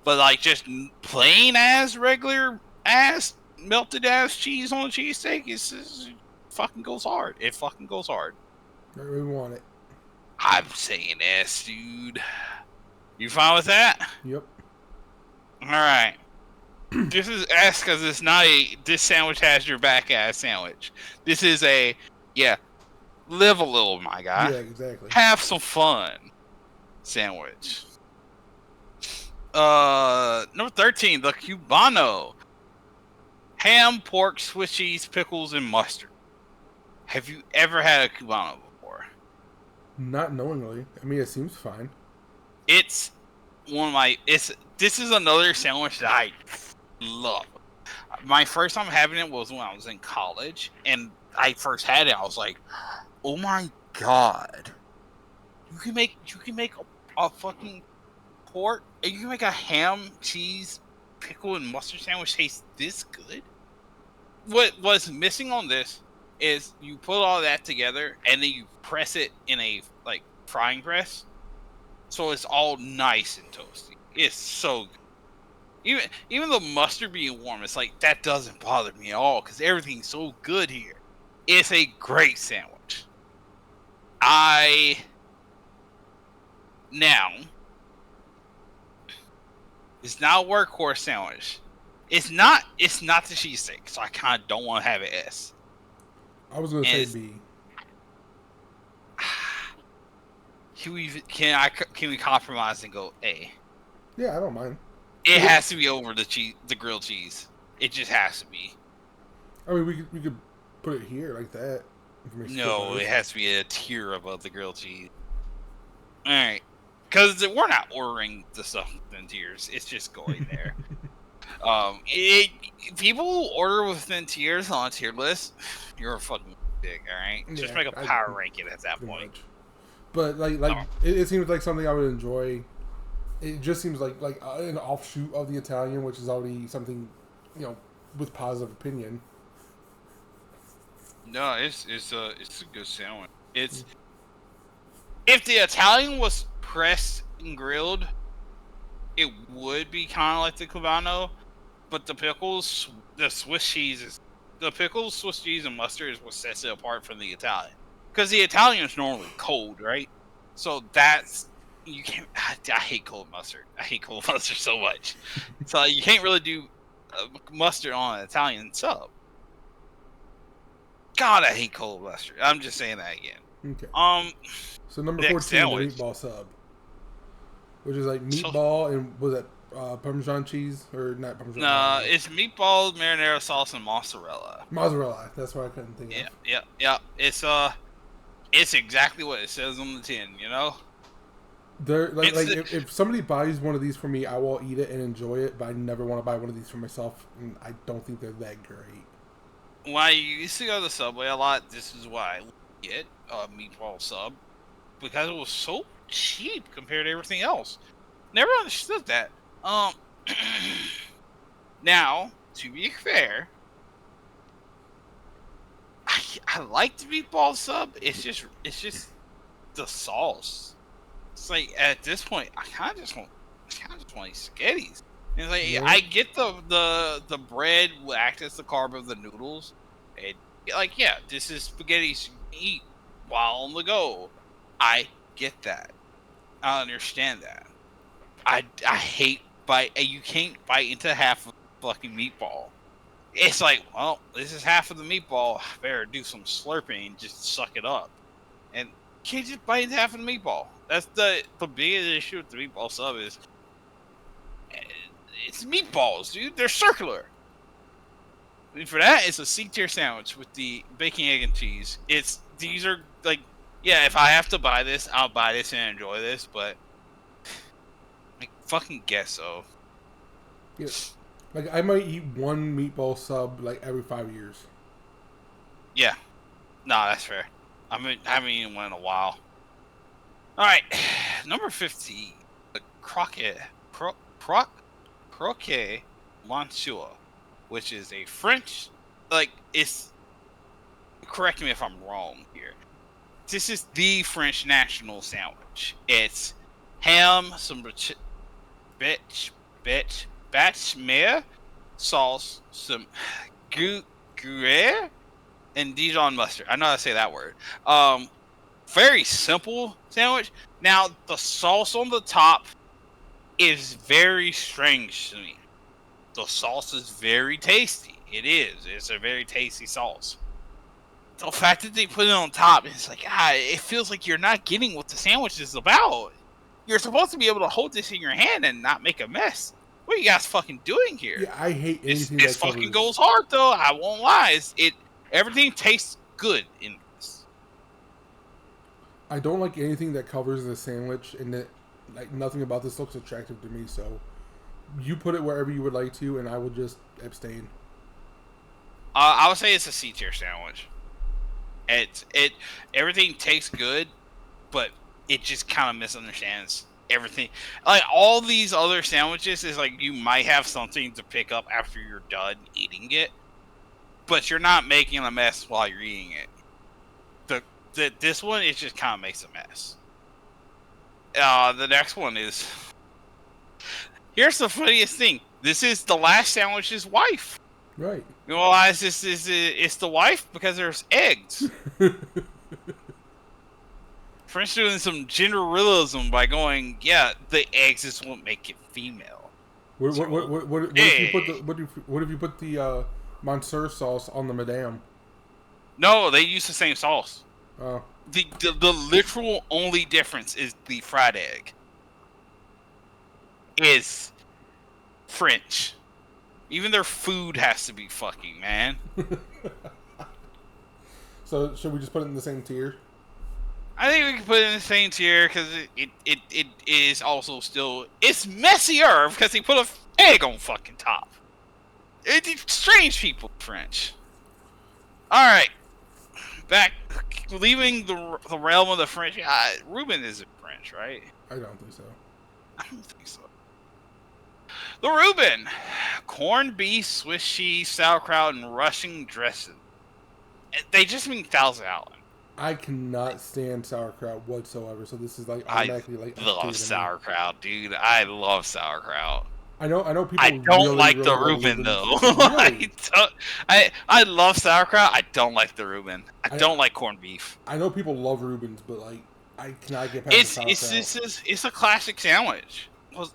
But like just plain ass regular ass melted ass cheese on a cheesesteak is fucking goes hard. It fucking goes hard. I really want it. I'm saying this, dude. You fine with that? Yep. All right. This is S because it's not a. This sandwich has your back ass sandwich. This is a live a little, my guy. Yeah, exactly. Have some fun sandwich. Number 13, the Cubano. Ham, pork, Swiss cheese, pickles, and mustard. Have you ever had a Cubano before? Not knowingly. I mean, it seems fine. It's one of my. This is another sandwich that I love. My first time having it was when I was in college, and I first had it. I was like, "Oh my god! You can make a fucking pork. You can make a ham, cheese, pickle, and mustard sandwich taste this good." What was missing on this is you put all that together and then you press it in a like frying press, so it's all nice and toasty. It's so good. Even the mustard being warm, it's like that doesn't bother me at all because everything's so good here. It's a great sandwich. Now it's not a workhorse sandwich. It's not the cheesesteak, so I kind of don't want to have it S. I was gonna say B. Can we compromise and go A? Yeah, I don't mind. It has to be over the grilled cheese. It just has to be. I mean, we could put it here like that. No, it has to be a tier above the grilled cheese. All right, because we're not ordering the stuff in tiers. It's just going there. People who order within tiers on a tier list, you're a fucking dick. All right, just make a power ranking at that point. Much. But it seems like something I would enjoy. It just seems like an offshoot of the Italian, which is already something, with positive opinion. No, it's a good sandwich. It's if the Italian was pressed and grilled, it would be kind of like the Cubano, but the pickles, the Swiss cheese and mustard is what sets it apart from the Italian. Because the Italian is normally cold, right? So that's you can't. I hate cold mustard. I hate cold mustard so much. So you can't really do mustard on an Italian sub. God, I hate cold mustard. I'm just saying that again. Okay. So number 14, sandwich. The meatball sub, which is like meatball and was that Parmesan cheese or not Parmesan? No, it's meatball, marinara sauce, and mozzarella. Mozzarella. That's what I couldn't think of. Yeah. It's exactly what it says on the tin. They're if somebody buys one of these for me, I will eat it and enjoy it. But I never want to buy one of these for myself, and I don't think they're that great. When I used to go to the Subway a lot, this is why I get a meatball sub because it was so cheap compared to everything else. Never understood that. Now, to be fair, I like the meatball sub. It's just the sauce. It's like at this point, I kind of just want these spaghettis. And it's like I get the bread will act as the carb of the noodles. And this is spaghetti you can eat while on the go. I get that. I understand that. I hate you can't bite into half of the fucking meatball. It's like, well, this is half of the meatball. I better do some slurping and just suck it up. And you can't just bite into half of the meatball. That's the biggest issue with the meatball sub is it's meatballs, dude. They're circular. And for that, it's a C-tier sandwich with the bacon, egg, and cheese. These are like, if I have to buy this, I'll buy this and enjoy this, but fucking guess so. Yeah. I might eat one meatball sub every 5 years. Yeah. No, that's fair. I haven't eaten one in a while. Alright. Number 15. The croquet monsieur, which is a French, correct me if I'm wrong here. this is the French national sandwich. It's ham, some bachmere sauce, some gruyere, and Dijon mustard. I know how to say that word. Very simple sandwich. Now, the sauce on the top is very strange to me. The sauce is very tasty. It is. It's a very tasty sauce. The fact that they put it on top, it's like, it feels like you're not getting what the sandwich is about. You're supposed to be able to hold this in your hand and not make a mess. What are you guys fucking doing here? Yeah, I hate anything this fucking goes hard, though. I won't lie. Everything tastes good in this. I don't like anything that covers the sandwich, and that nothing about this looks attractive to me. So, you put it wherever you would like to, and I will just abstain. I would say it's a C tier sandwich. Everything tastes good, but it just kind of misunderstands everything. Like all these other sandwiches is like you might have something to pick up after you're done eating it, but you're not making a mess while you're eating it. This one, it just kind of makes a mess. The next one is. Here's the funniest thing. This is the last sandwich's wife. Right. You know why it's the wife? Because there's eggs. French doing some gender realism by going, yeah, the eggs is what make it female. What if you put the Monsieur sauce on the Madame? No, they use the same sauce. Oh. The literal only difference is the fried egg is French. Even their food has to be fucking, man. So should we just put it in the same tier? I think we can put it in the same tier because it is also still... It's messier because they put an egg on fucking top. It's strange people, French. Alright. Back, leaving the realm of the French. Reuben isn't French, right? I don't think so. I don't think so. The Reuben. Corned beef, Swiss cheese, sauerkraut, and Russian dressing. They just mean Thousand Island. I cannot stand sauerkraut whatsoever, so this is like automatically like. I love sauerkraut, dude. I love sauerkraut. I know people. I don't like the Reuben though. Really? I love sauerkraut. I don't like the Reuben. I don't like corned beef. I know people love Reubens, but like I cannot get past the sauerkraut. It's a classic sandwich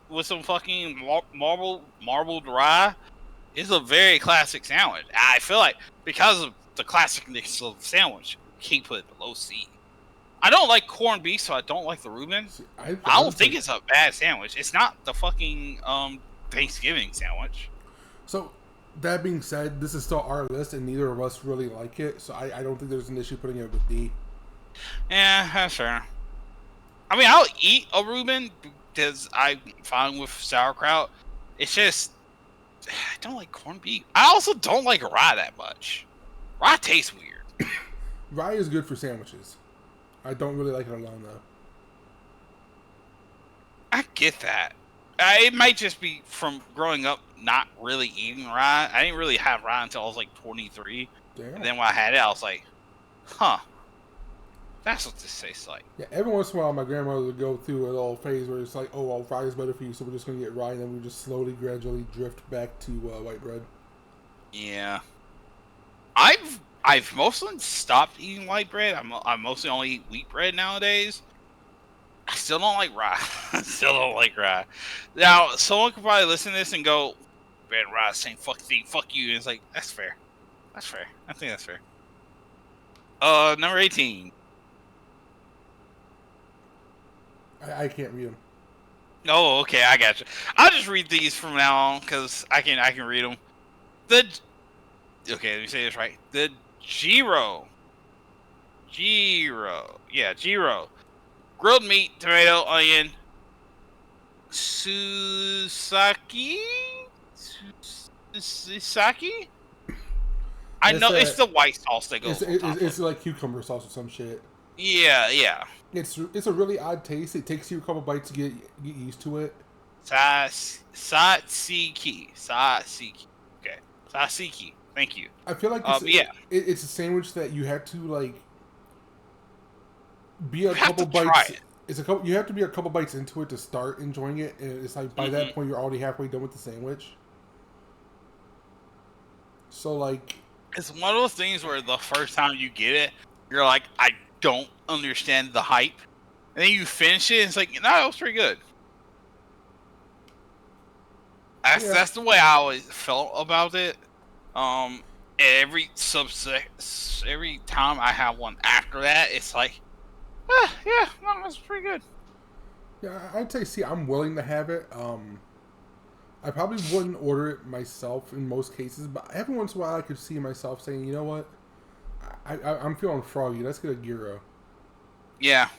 with some fucking marbled rye. It's a very classic sandwich. I feel like because of the classicness of the sandwich, keep put it below C. I don't like corned beef, so I don't like the Reuben. I don't think it's a bad sandwich. It's not the fucking Thanksgiving sandwich. So, that being said, this is still our list, and neither of us really like it, so I don't think there's an issue putting it with D. Yeah, that's fair. I mean, I'll eat a Reuben because I'm fine with sauerkraut. It's just, I don't like corned beef. I also don't like rye that much. Rye tastes weird. Rye is good for sandwiches. I don't really like it alone, though. I get that. It might just be from growing up not really eating rye. I didn't really have rye until I was like 23. Damn. And then when I had it, I was like, huh. That's what this tastes like. Yeah, every once in a while, my grandmother would go through a little phase where it's like, oh, well, rye is better for you, so we're just going to get rye, and then we just slowly, gradually drift back to white bread. Yeah. I've mostly stopped eating white bread. I mostly only eat wheat bread nowadays. I still don't like rye. Now, someone could probably listen to this and go, "Bread and rye, same fucking thing. Fuck you." And it's like, that's fair. I think that's fair. Number 18. I can't read them. Oh, okay, I got you. I'll just read these from now on because I can read them. Okay, let me say this right. The Gyro. Grilled meat, tomato, onion. Susaki? I know it's the white sauce that goes on top. It's like cucumber sauce or some shit. Yeah. It's a really odd taste. It takes you a couple bites to get used to it. Satsiki. Okay. Satsiki. Thank you. I feel like it's a sandwich that you have to like be a You have couple to try bites. it. It's a couple. You have to be a couple bites into it to start enjoying it, and it's like by that point you're already halfway done with the sandwich. So like, It's one of those things where the first time you get it, you're like, I don't understand the hype, and then you finish it, and it's like, no, that was pretty good. That's the way I always felt about it. Every every time I have one after that, it's like, yeah, no, that's pretty good. yeah, I'd say. See, I'm willing to have it. I probably wouldn't order it myself in most cases, but every once in a while I could see myself saying, you know what, I'm feeling froggy. Let's get a gyro. Yeah.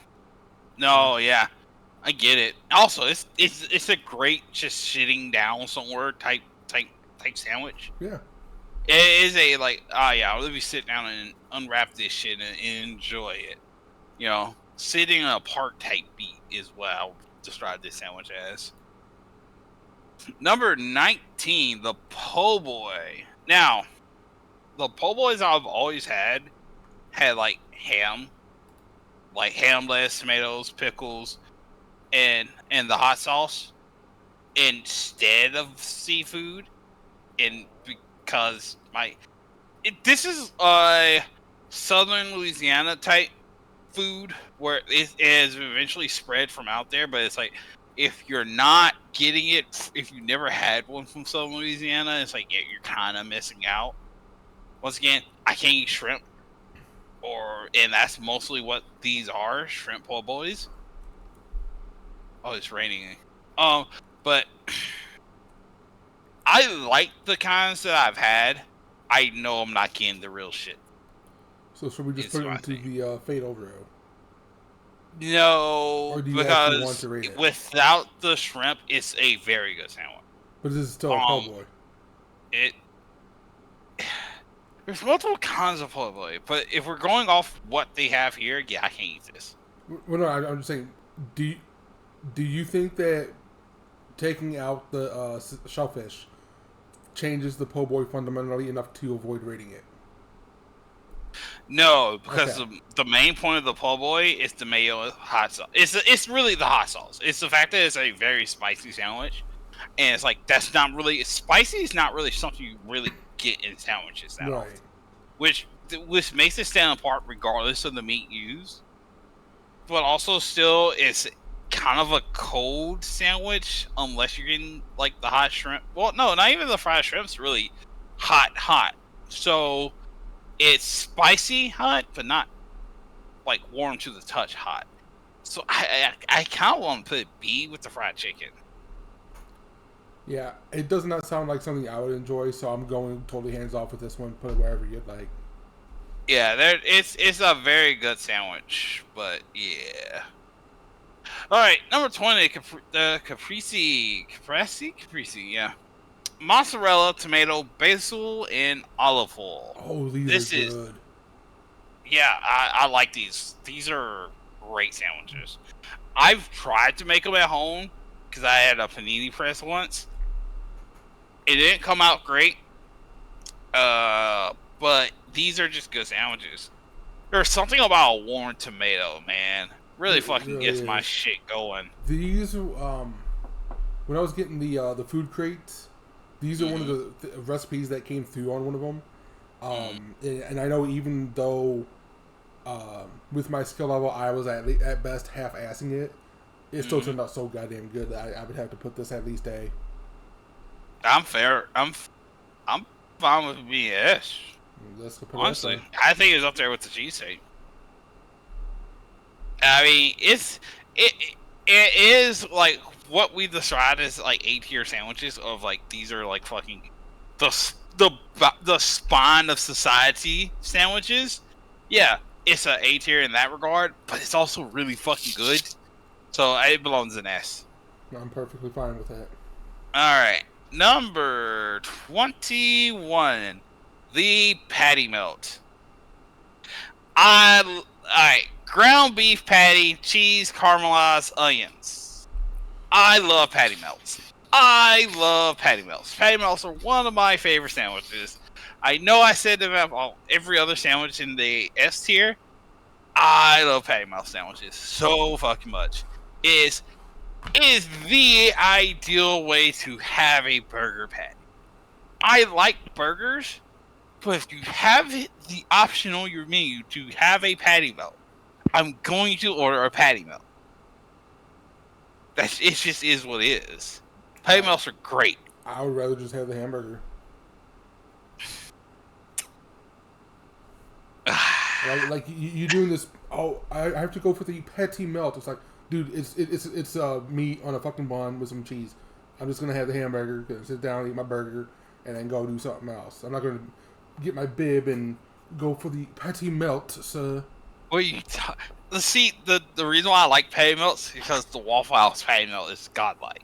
No, yeah. I get it. Also, it's a great just sitting down somewhere type sandwich. Yeah. It is a like, yeah, let me sit down and unwrap this shit and enjoy it. You know, sitting in a park type beat is what I'll describe this sandwich as. Number 19, the po' boy. Now, the po' boys I've always had like ham, lettuce, tomatoes, pickles, and the hot sauce instead of seafood, and because this is a southern Louisiana type food where it is eventually spread from out there, but it's like if you're not getting it, if you never had one from southern Louisiana, it's like, yeah, you're kind of missing out. Once again, I can't eat shrimp, and that's mostly what these are, shrimp po' boys. Oh, it's raining. But I like the kinds that I've had. I know I'm not getting the real shit. So should we just put it into the fade over? No, Or do you actually want because to rate it? without the shrimp, it's a very good sandwich. But this is still a po' boy. There's multiple kinds of po' boy, but if we're going off what they have here, yeah, I can't eat this. Well, no, I'm just saying. Do you think that taking out the shellfish changes the po' boy fundamentally enough to avoid rating it? No, because the main point of the po' boy is the mayo hot sauce. It's really the hot sauce. It's the fact that it's a very spicy sandwich, and it's like that's not really spicy. Is not really something you really get in sandwiches that often, which makes it stand apart regardless of the meat used. But also, still, it's kind of a cold sandwich unless you're getting like the hot shrimp. Well, no, not even the fried shrimp's really hot. So it's spicy hot, but not like warm to the touch hot. So I kind of want to put B with the fried chicken. Yeah, it does not sound like something I would enjoy, so I'm going totally hands off with this one. Put it wherever you'd like. Yeah, it's a very good sandwich, but yeah. All right, number 20, the caprese, yeah. Mozzarella, tomato, basil, and olive oil. Oh, these are good. Yeah, I like these. These are great sandwiches. I've tried to make them at home because I had a panini press once. It didn't come out great, but these are just good sandwiches. There's something about a warm tomato, man. Really fucking gets my shit going. These, when I was getting the food crates, these are one of the recipes that came through on one of them. And I know even though with my skill level I was at best half-assing it, it still turned out so goddamn good that I would have to put this at least A. I'm fair. I'm fine with BS. Honestly, I think it's up there with the cheesesteak. I mean, it is like what we described as like A-tier sandwiches of like these are like fucking the spine of society sandwiches. Yeah, it's an A-tier in that regard, but it's also really fucking good. So it belongs in S. I'm perfectly fine with that. All right, number 21, the patty melt. All right. Ground beef patty, cheese, caramelized onions. I love patty melts. Patty melts are one of my favorite sandwiches. I know I said them about every other sandwich in the S tier. I love patty melt sandwiches so fucking much. It is the ideal way to have a burger patty. I like burgers, but if you have the option on your menu to have a patty melt, I'm going to order a patty melt. It just is what it is. Patty melts are great. I would rather just have the hamburger. like you doing this? Oh, I have to go for the patty melt. It's like, dude, it's meat on a fucking bun with some cheese. I'm just gonna have the hamburger, gonna sit down, eat my burger, and then go do something else. I'm not gonna get my bib and go for the patty melt, sir. Well, see, the reason why I like patty melts is because the Waffle House patty melt is godlike.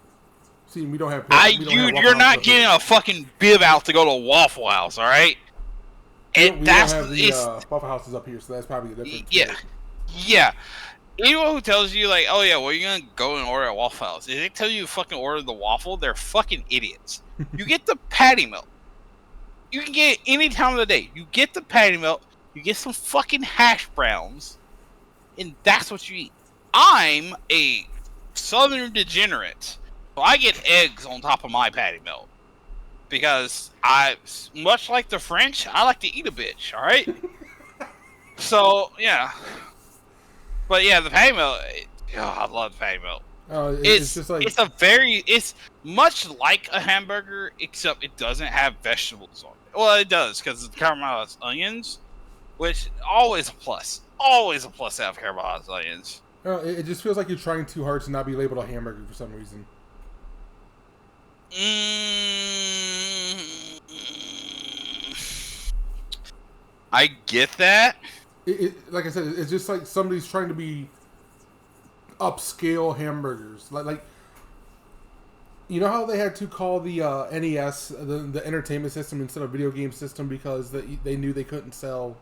See, we don't have. You're not getting a fucking bib out to go to Waffle House, all right? And we don't have the Waffle Houses up here, so that's probably the difference. Yeah. Anyone who tells you like, oh yeah, well you're gonna go and order at Waffle House, if they tell you to fucking order the waffle, they're fucking idiots. You get the patty melt. You can get it any time of the day. You get the patty melt. You get some fucking hash browns, and that's what you eat. I'm a Southern degenerate, so I get eggs on top of my patty melt. Because much like the French, I like to eat a bitch, alright? So, yeah. But yeah, the patty melt, I love the patty melt. It's just like... It's much like a hamburger, except it doesn't have vegetables on it. Well, it does, because it's caramelized onions, which always a plus. Always a plus to have caramelized onions. It just feels like you're trying too hard to not be labeled a hamburger for some reason. I get that. Like I said, it's just like somebody's trying to be upscale hamburgers. Like you know how they had to call the NES the entertainment system instead of video game system because they knew they couldn't sell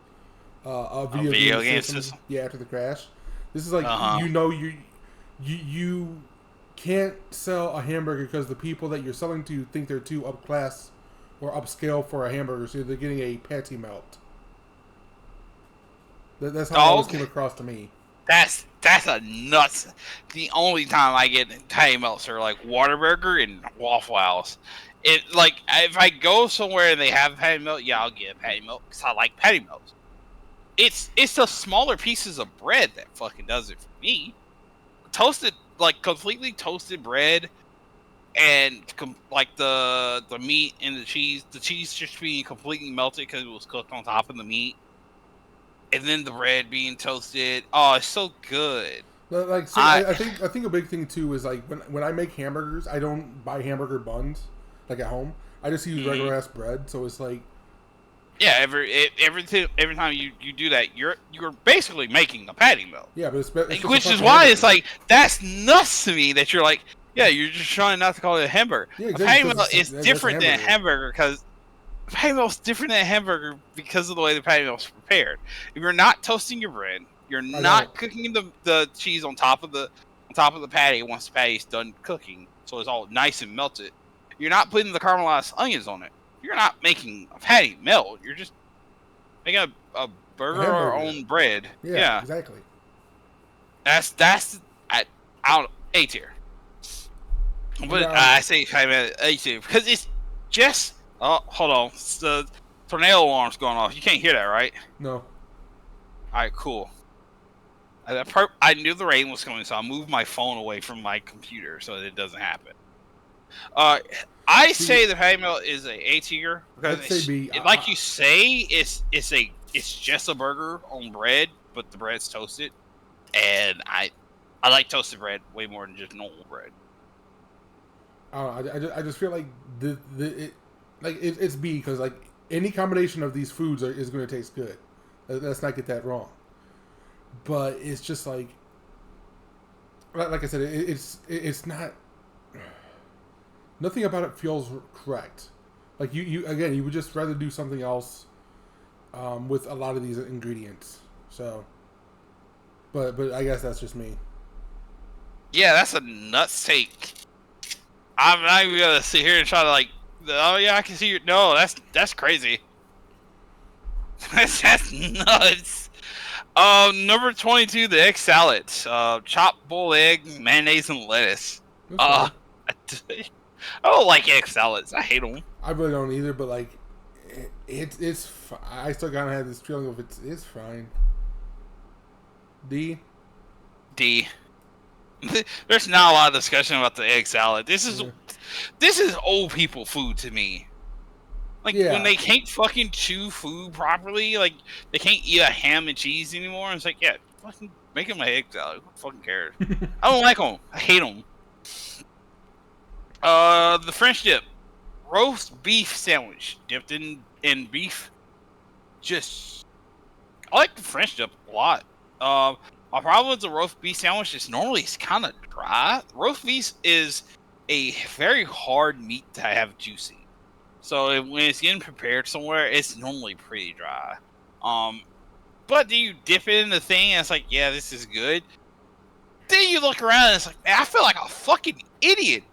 a video game system. Yeah, after the crash. This is like you can't sell a hamburger because the people that you're selling to think they're too upclass or upscale for a hamburger, so they're getting a patty melt. That's how it always came across to me. That's a nuts. The only time I get patty melts are like Whataburger and Waffle House. It like if I go somewhere and they have a patty melt, yeah, I'll get a patty melt because I like patty melts. It's the smaller pieces of bread that fucking does it for me. Toasted, like completely toasted bread, and like the meat and the cheese just being completely melted because it was cooked on top of the meat. And then the bread being toasted. Oh, it's so good. Like, so I think a big thing too is like when I make hamburgers, I don't buy hamburger buns like at home. I just use regular ass bread. So it's like, yeah, every time you do that, you're basically making a patty melt. Yeah, but it's which is why it's like that's nuts to me that you're like, yeah, you're just trying not to call it a hamburger. Yeah, exactly. A patty melt is different than a hamburger because. Patty melt's different than a hamburger because of the way the patty melt's prepared. If you're not toasting your bread, you're not cooking the cheese on top of the patty once the patty's done cooking, so it's all nice and melted. You're not putting the caramelized onions on it. You're not making a patty melt. You're just making a burger on bread. Yeah, exactly. That's out A tier. But I say A tier because it's just. Oh, hold on. The tornado alarm's going off. You can't hear that, right? No. All right, cool. I knew the rain was coming, so I moved my phone away from my computer so that it doesn't happen. I say the patty melt is a tier because, like you say, it's just a burger on bread, but the bread's toasted, and I like toasted bread way more than just normal bread. I just feel like it's B because like any combination of these foods is going to taste good. Let's not get that wrong. But it's just like I said, it's not. Nothing about it feels correct. Like you would just rather do something else with a lot of these ingredients. So, but I guess that's just me. Yeah, that's a nuts take. I'm not even gonna sit here and try to like. Oh yeah, I can see your. No, that's crazy. That's nuts. Number 22, the egg salad. Chopped boiled egg, mayonnaise, and lettuce. That's fine. I don't like egg salads. I hate them. I really don't either, but like, it's. I still kind of have this feeling of it's fine. D. D. There's not a lot of discussion about the egg salad. This is old people food to me. Like when they can't fucking chew food properly, like they can't eat a ham and cheese anymore. It's like, yeah, fucking making my egg salad. Who fucking cares? I don't like them. I hate them. The French dip, roast beef sandwich dipped in beef. I like the French dip a lot. My problem with the roast beef sandwich is normally it's kind of dry. Roast beef is a very hard meat to have juicy. So when it's getting prepared somewhere, it's normally pretty dry. But then you dip it in the thing and it's like, yeah, this is good. Then you look around and it's like, man, I feel like a fucking idiot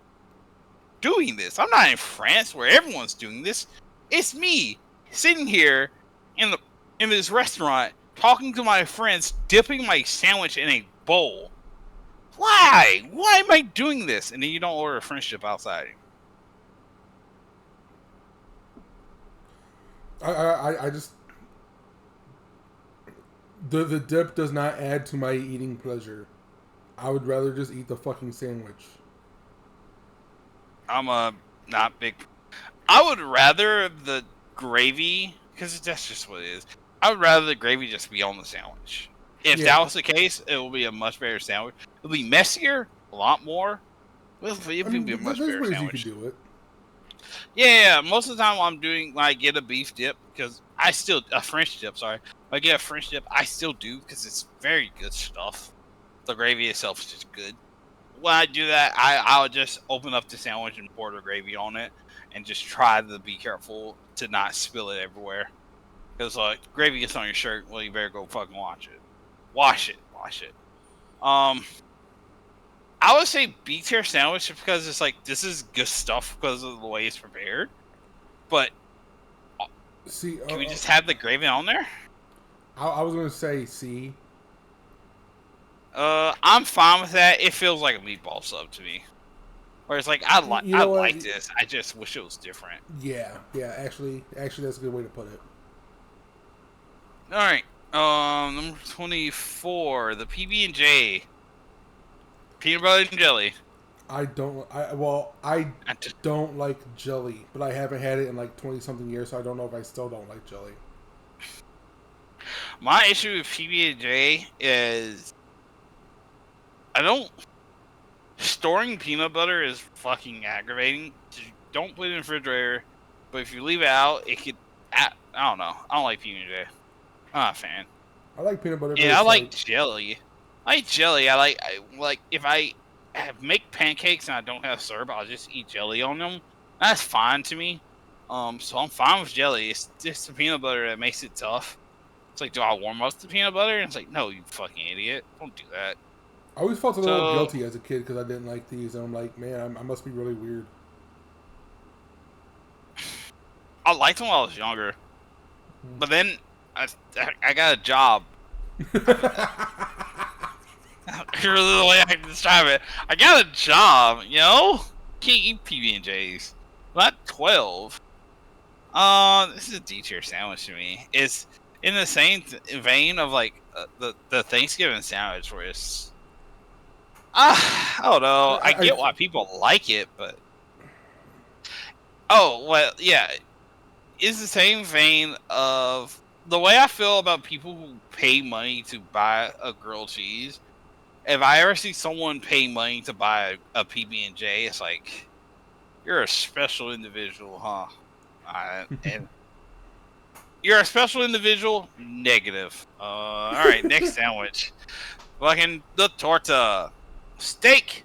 doing this. I'm not in France where everyone's doing this. It's me sitting here in this restaurant talking to my friends, dipping my sandwich in a bowl. Why? Why am I doing this? And then you don't order a French dip outside. I just the dip does not add to my eating pleasure. I would rather just eat the fucking sandwich. I'm not big. I would rather the gravy, because that's just what it is. I would rather the gravy just be on the sandwich. If that was the case, it will be a much better sandwich. It'll be messier, a lot more. It'll be a much better sandwich. You can do it. Yeah, most of the time when I get a beef dip, because a French dip, sorry. If I get a French dip, I still do, because it's very good stuff. The gravy itself is just good. When I do that, I would just open up the sandwich and pour the gravy on it, and just try to be careful to not spill it everywhere. Because like gravy gets on your shirt, well, you better go fucking wash it. Wash it. I would say B tier sandwich because it's like this is good stuff because of the way it's prepared. But can we just have the gravy on there? I was gonna say C. I'm fine with that. It feels like a meatball sub to me. Where it's like I like this. I just wish it was different. Yeah. Actually, that's a good way to put it. All right. Number 24, the PB&J, peanut butter and jelly. I don't like jelly, but I haven't had it in like 20-something years, so I don't know if I still don't like jelly. My issue with PB&J is storing peanut butter is fucking aggravating. Don't put it in the refrigerator, but if you leave it out, it could. I don't know. I don't like PB&J. I'm not a fan. I like peanut butter. Yeah, I like jelly. I like jelly. I like if I make pancakes and I don't have syrup, I'll just eat jelly on them. That's fine to me. So I'm fine with jelly. It's just the peanut butter that makes it tough. It's like, do I warm up the peanut butter? And it's like, no, you fucking idiot. Don't do that. I always felt a little guilty as a kid because I didn't like these, and I'm like, man, I must be really weird. I liked them when I was younger, but then I got a job. Really, the way I can describe it, I got a job. Can't eat PB&Js. Not 12. This is a D tier sandwich to me. It's in the same vein of like the Thanksgiving sandwich, where it's I don't know. I get why people like it, but it's the same vein of the way I feel about people who pay money to buy a grilled cheese. If I ever see someone pay money to buy a PB&J, it's like, you're a special individual, huh? And you're a special individual? Negative. All right, next sandwich. Fucking the torta. Steak.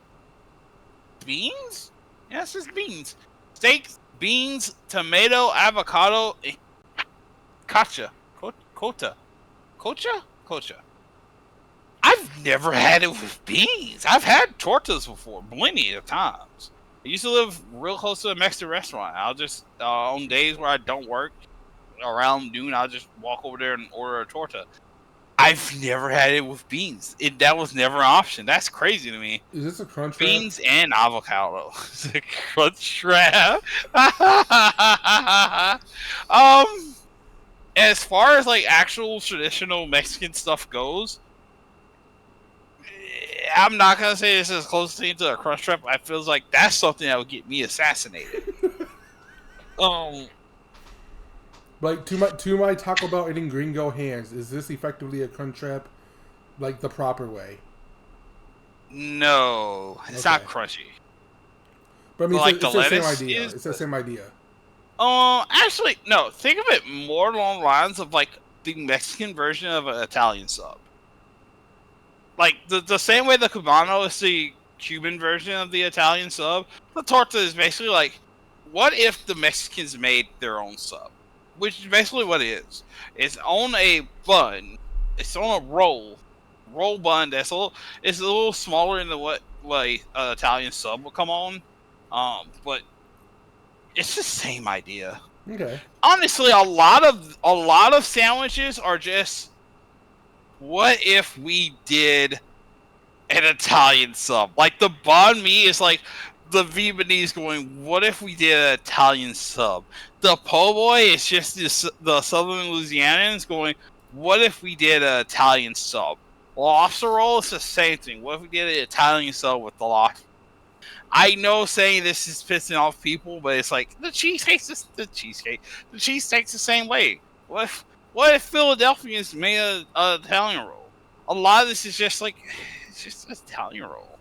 Beans? Yes, it's beans. Steak, beans, tomato, avocado, Kocha. I've never had it with beans. I've had tortas before, plenty of times. I used to live real close to a Mexican restaurant. I'll just, on days where I don't work, around noon, I'll just walk over there and order a torta. I've never had it with beans. That was never an option. That's crazy to me. Is this a crunch wrap? Beans and avocado. It's a crunch wrap. As far as like actual traditional Mexican stuff goes, I'm not gonna say this is close to a crunch wrap. I feels like that's something that would get me assassinated. Like to my Taco Bell eating gringo hands, is this effectively a crunch wrap, like the proper way? No, it's not crunchy. But I mean, it's the same idea. It's the same idea. Actually, no. Think of it more along the lines of like the Mexican version of an Italian sub. Like the same way the Cubano is the Cuban version of the Italian sub, the torta is basically like, what if the Mexicans made their own sub? Which is basically what it is. It's on a bun. It's on a roll bun that's it's a little smaller than what Italian sub will come on. But it's the same idea. Okay. Honestly, a lot of sandwiches are just, what if we did an Italian sub? Like the banh mi is like the Vietnamese going, what if we did an Italian sub? The po' boy is just the Southern Louisianans going, what if we did an Italian sub? Lobster roll is the same thing. What if we did an Italian sub with the lobster? I know saying this is pissing off people, but it's like the cheesesteak's the same way. What if Philadelphians made an Italian roll? A lot of this is just like, it's just an Italian roll.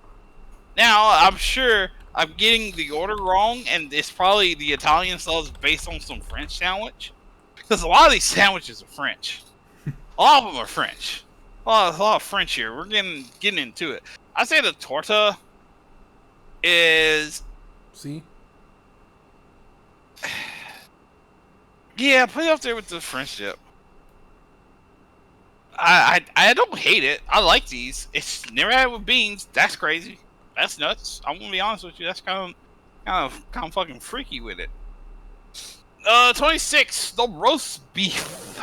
Now, I'm sure I'm getting the order wrong, and it's probably the Italian sauce based on some French sandwich. Because a lot of these sandwiches are French. A lot of them are French. A lot of French here. We're getting into it. I'd say the torta is... See? Yeah, put it up there with the French dip. I don't hate it. I like these. It's never had it with beans. That's crazy. That's nuts. I'm gonna be honest with you. That's kind of fucking freaky with it. 26. The roast beef.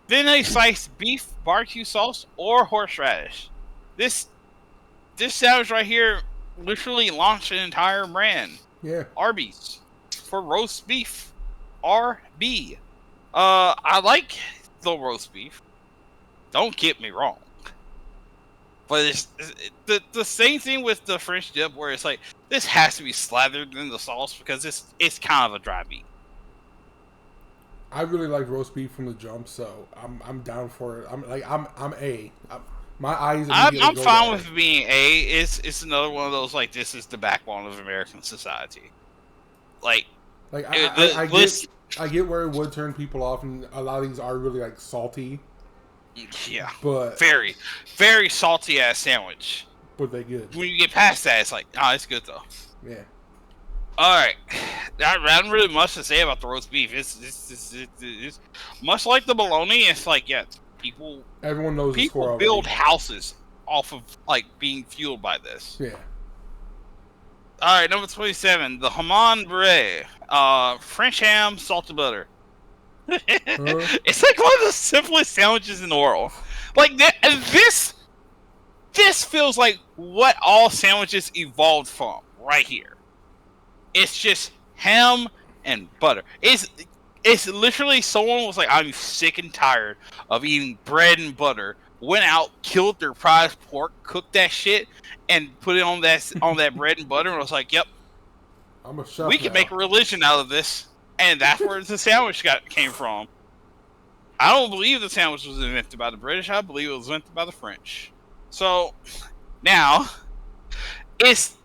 Then a sliced beef, barbecue sauce, or horseradish. This sandwich right here literally launched an entire brand. Yeah. Arby's for roast beef. RB. I like the roast beef. Don't get me wrong. But it's the same thing with the French dip, where it's like, this has to be slathered in the sauce because it's kind of a dry meat. I really like roast beef from the jump, so I'm down for it. My eyes. I'm fine with being A. It's another one of those, like, this is the backbone of American society. I get where it would turn people off, and a lot of these are really like salty. Yeah, but very, very salty ass sandwich. But they good. When you get past that, it's like, it's good though. Yeah. All right, not really much to say about the roast beef. It's much like the bologna. It's like, yeah, everyone knows people build houses off of like being fueled by this. Yeah. All right, number 27, the hamon beret, French ham, salted butter. It's like one of the simplest sandwiches in the world. Like this feels like what all sandwiches evolved from right here. It's just ham and butter. It's literally someone was like, I'm sick and tired of eating bread and butter. Went out, killed their prized pork, cooked that shit, and put it on that bread and butter, and was like, "Yep, I'm a chef. We can make a religion out of this." And that's where the sandwich came from. I don't believe the sandwich was invented by the British. I believe it was invented by the French. So now it's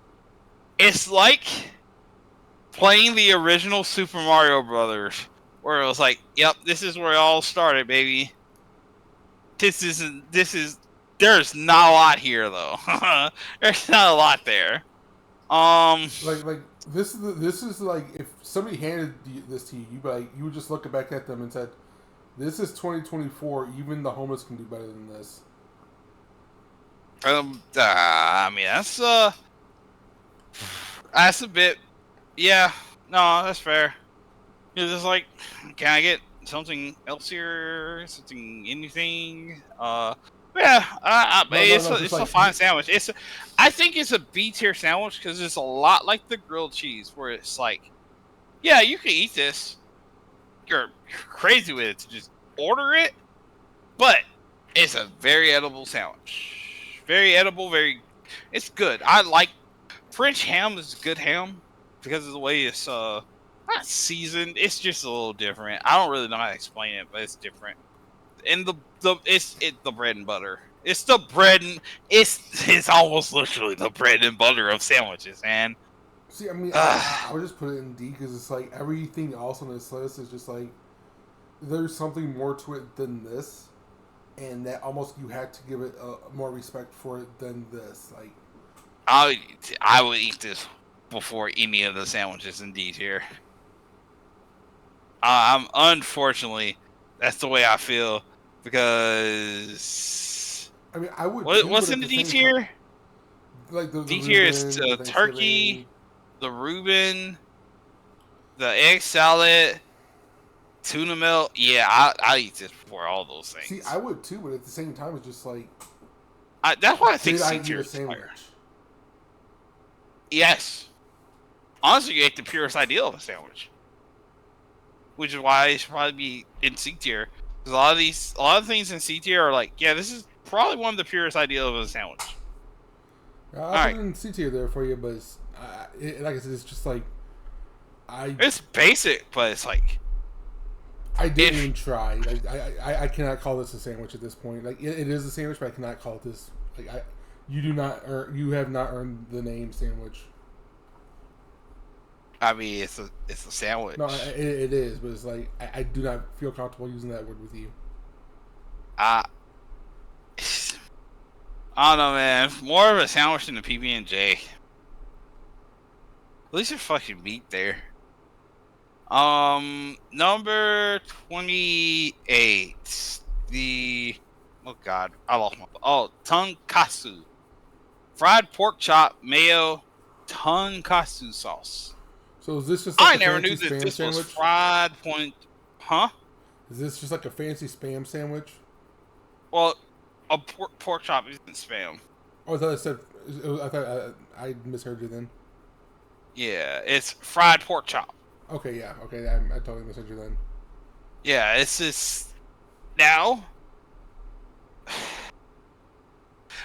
like playing the original Super Mario Brothers, where it was like, "Yep, this is where it all started, baby." There's not a lot here though. There's not a lot there. Like this is like, if somebody handed this to you, you would just look back at them and said, "This is 2024. Even the homeless can do better than this." I mean, that's a bit. Yeah, no, that's fair. It's just like, can I get something else here? Something, anything? Yeah, it's a Like fine sandwich. I think it's a B tier sandwich because it's a lot like the grilled cheese, where it's like, yeah, you can eat this. You're crazy with it to just order it, but it's a very edible sandwich. Very edible. It's good. I like French ham is good ham because of the way it's not seasoned. It's just a little different. I don't really know how to explain it, but it's different. And the bread and butter. It's the bread and it's almost literally the bread and butter of sandwiches, man. See, I mean, I would just put it in D because it's like everything else on this list is just like there's something more to it than this, and that almost you had to give it more respect for it than this. Like, I would eat this before any of the sandwiches in D tier. I'm unfortunately that's the way I feel because I mean, I would. what's in the D tier? Like the D tier is turkey, the Reuben, the egg salad, tuna melt. Yeah, I eat this before all those things. See, I would too, but at the same time, it's just like that's why I think C tier is higher. Yes, honestly, you ate the purest ideal of a sandwich, which is why it should probably be in C tier. Because a lot of things in C tier are like, yeah, this is probably one of the purest ideal of a sandwich. I'll put it in C tier there for you, but like I said, it's just like it's basic, but it's like I didn't even try. Like I cannot call this a sandwich at this point. Like it is a sandwich, but I cannot call it this. Like you have not earned the name sandwich. I mean, it's a sandwich. No, it is, but it's like I do not feel comfortable using that word with you. I don't know, man. More of a sandwich than a PB&J. At least there's fucking meat there. Number 28. Oh god, I lost my. Tonkatsu, fried pork chop, mayo, tonkatsu sauce. So is this just like I never knew that this sandwich? Was fried point. Huh? Is this just like a fancy spam sandwich? Well, a pork chop isn't spam. Oh, I thought I said. I thought I misheard you then. Yeah, it's fried pork chop. Okay, yeah, okay, I totally misheard you then. Yeah, it's just now.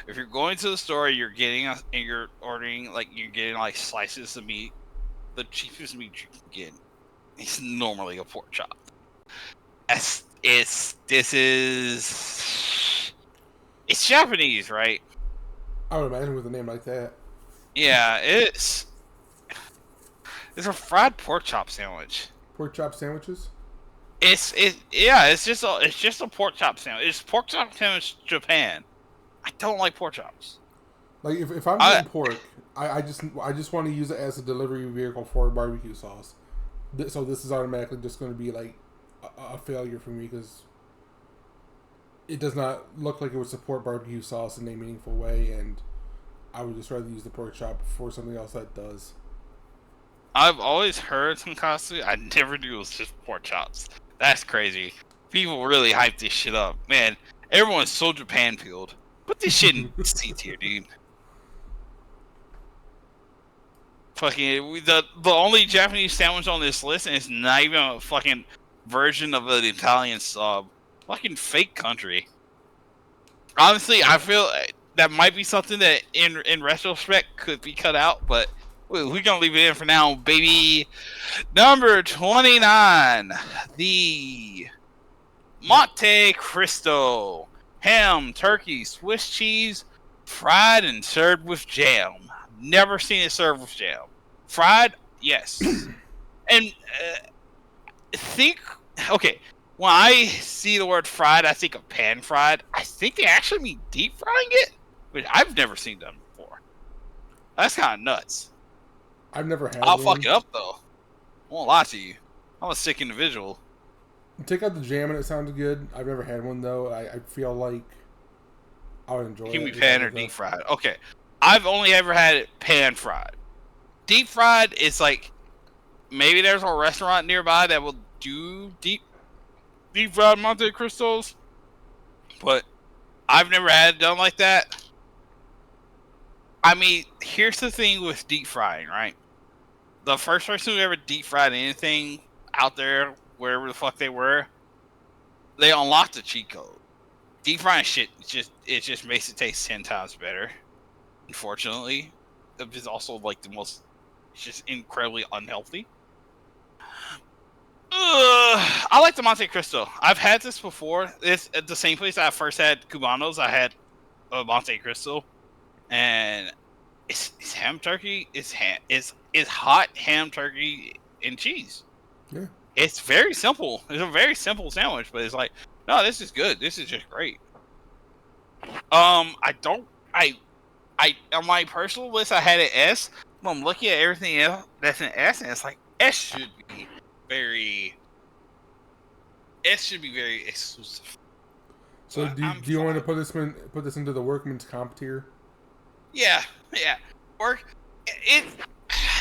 If you're going to the store, you're ordering slices of meat. The cheapest meat you can get is normally a pork chop. It's Japanese, right? I would imagine with a name like that. Yeah, it's a fried pork chop sandwich. Pork chop sandwiches? It's just a pork chop sandwich. It's pork chop sandwich Japan. I don't like pork chops. Like if I'm getting pork, I just want to use it as a delivery vehicle for barbecue sauce. So this is automatically just going to be like a failure for me because it does not look like it would support barbecue sauce in a meaningful way, and I would just rather use the pork chop for something else that does. I've always heard tonkatsu. I never knew it was just pork chops. That's crazy. People really hype this shit up. Man, everyone's so Japan peeled. Put this shit in C tier, dude. Fucking the only Japanese sandwich on this list, and it's not even a fucking version of an Italian sub. Fucking fake country. Honestly, I feel that might be something that in retrospect could be cut out, but we're gonna leave it in for now, baby. Number 29, the Monte Cristo. Ham, turkey, Swiss cheese, fried and served with jam. Never seen it served with jam. Fried, yes. And when I see the word fried, I think of pan fried. I think they actually mean deep frying it, which I've never seen done before. That's kind of nuts. I've never had I'll fuck it up, though. I won't lie to you. I'm a sick individual. Take out the jam and it sounds good. I've never had one, though. I feel like I would enjoy it. Can we pan or deep fried? Okay. I've only ever had it pan fried. Deep fried is like, maybe there's a restaurant nearby that will do deep deep fried Monte Cristos, but I've never had it done like that. I mean, here's the thing with deep frying, right? The first person who ever deep fried anything out there, wherever the fuck they were, they unlocked the cheat code. Deep frying shit just makes it taste 10 times better. Unfortunately, it's also like it's just incredibly unhealthy. I like the Monte Cristo. I've had this before. It's at the same place I first had Cubanos. I had a Monte Cristo, and it's ham turkey. It's hot ham turkey and cheese. Yeah. It's very simple. It's a very simple sandwich, but it's like, no, this is good. This is just great. I don't. I on my personal list, I had an S. But I'm looking at everything else that's an S, and it's like S should be very. S should be very exclusive. So do you want to put this into the workman's comp tier? Yeah. Work.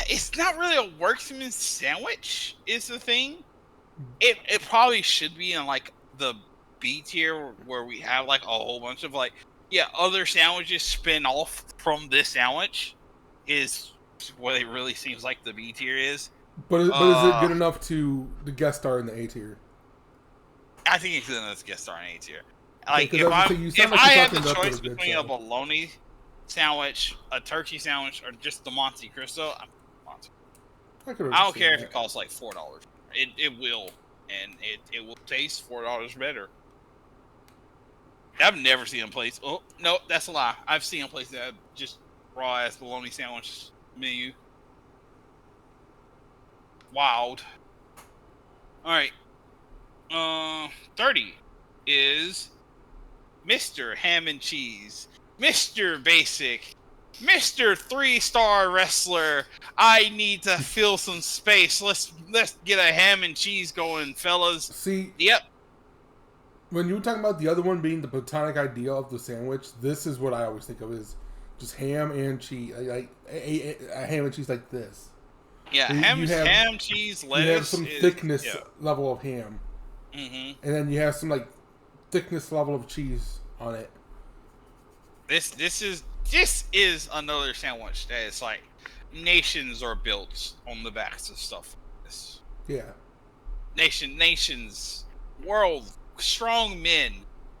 It's not really a workman's sandwich. Is the thing. It probably should be in like the B tier where we have like a whole bunch of like other sandwiches spin off from this sandwich is what it really seems like the B tier is. But is it good enough to the guest star in the A tier? I think it's good enough to guest star in A tier. Like if I had the choice between a bologna sandwich, a turkey sandwich, or just the Monte Cristo, I'm Monte. I don't care if it costs like $4. It will, and it will taste $4 better. I've never seen a place. Oh no, that's a lie. I've seen a place that had just raw ass bologna sandwich menu. Wild. All right. 30 is Mr. Ham and Cheese, Mr. Basic, Mr. 3-star wrestler. I need to fill some space. Let's get a ham and cheese going, fellas. See, yep. When you were talking about the other one being the platonic ideal of the sandwich, this is what I always think of is just ham and cheese, like a ham and cheese like this. Yeah, ham, cheese, lettuce. You have some thickness level of ham, and then you have some like thickness level of cheese on it. This is another sandwich that is like nations are built on the backs of stuff like this. Yeah, nations, world. Strong men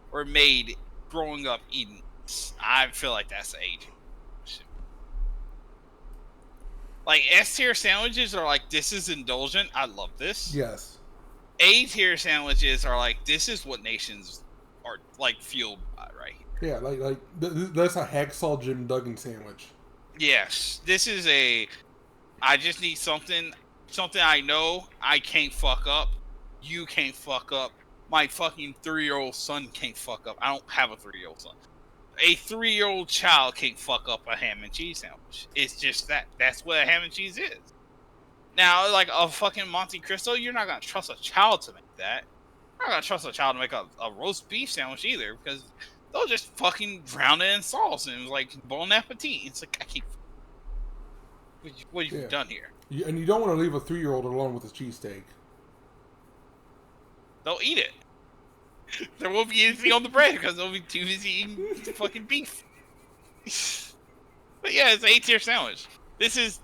were made growing up eating this. I feel like that's the age. Like S tier sandwiches are like, this is indulgent. I love this. Yes. A tier sandwiches are like, this is what nations are like fueled by, right? Yeah, like that's a hacksaw Jim Duggan sandwich. Yes, this is I just need something I know I can't fuck up. You can't fuck up. My fucking 3-year-old son can't fuck up. I don't have a 3-year-old son. A 3-year-old child can't fuck up a ham and cheese sandwich. It's just that. That's what a ham and cheese is. Now, like a fucking Monte Cristo, you're not going to trust a child to make that. You're not going to trust a child to make a roast beef sandwich either, because they'll just fucking drown it in sauce and it's like, bon appetit. It's like, I keep... What have you done here? And you don't want to leave a 3-year-old alone with a cheesesteak. They'll eat it. There won't be anything on the bread because they'll be too busy eating fucking beef. But yeah, it's an A-tier sandwich. This is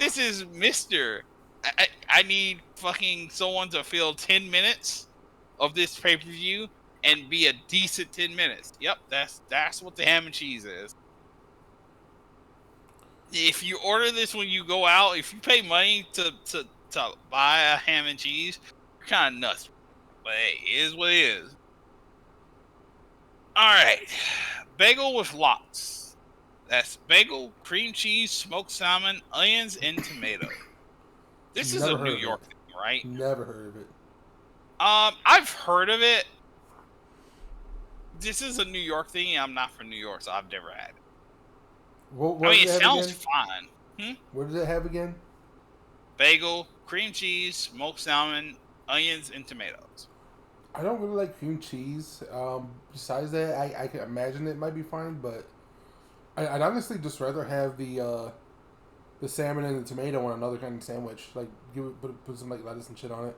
Mr. I need fucking someone to fill 10 minutes of this pay-per-view and be a decent 10 minutes. Yep, that's what the ham and cheese is. If you order this when you go out, if you pay money to buy a ham and cheese, you're kind of nuts. But hey, it is what it is. Alright. Bagel with lox. That's bagel, cream cheese, smoked salmon, onions, and tomato. This is a New York thing, right? Never heard of it. I've heard of it. This is a New York thing. I'm not from New York, so I've never had it. What I mean, it sounds fine. What does it have again? Bagel, cream cheese, smoked salmon, onions, and tomatoes. I don't really like cream cheese. Besides that, I can imagine it might be fine, but I'd honestly just rather have the salmon and the tomato on another kind of sandwich. Like put some like lettuce and shit on it.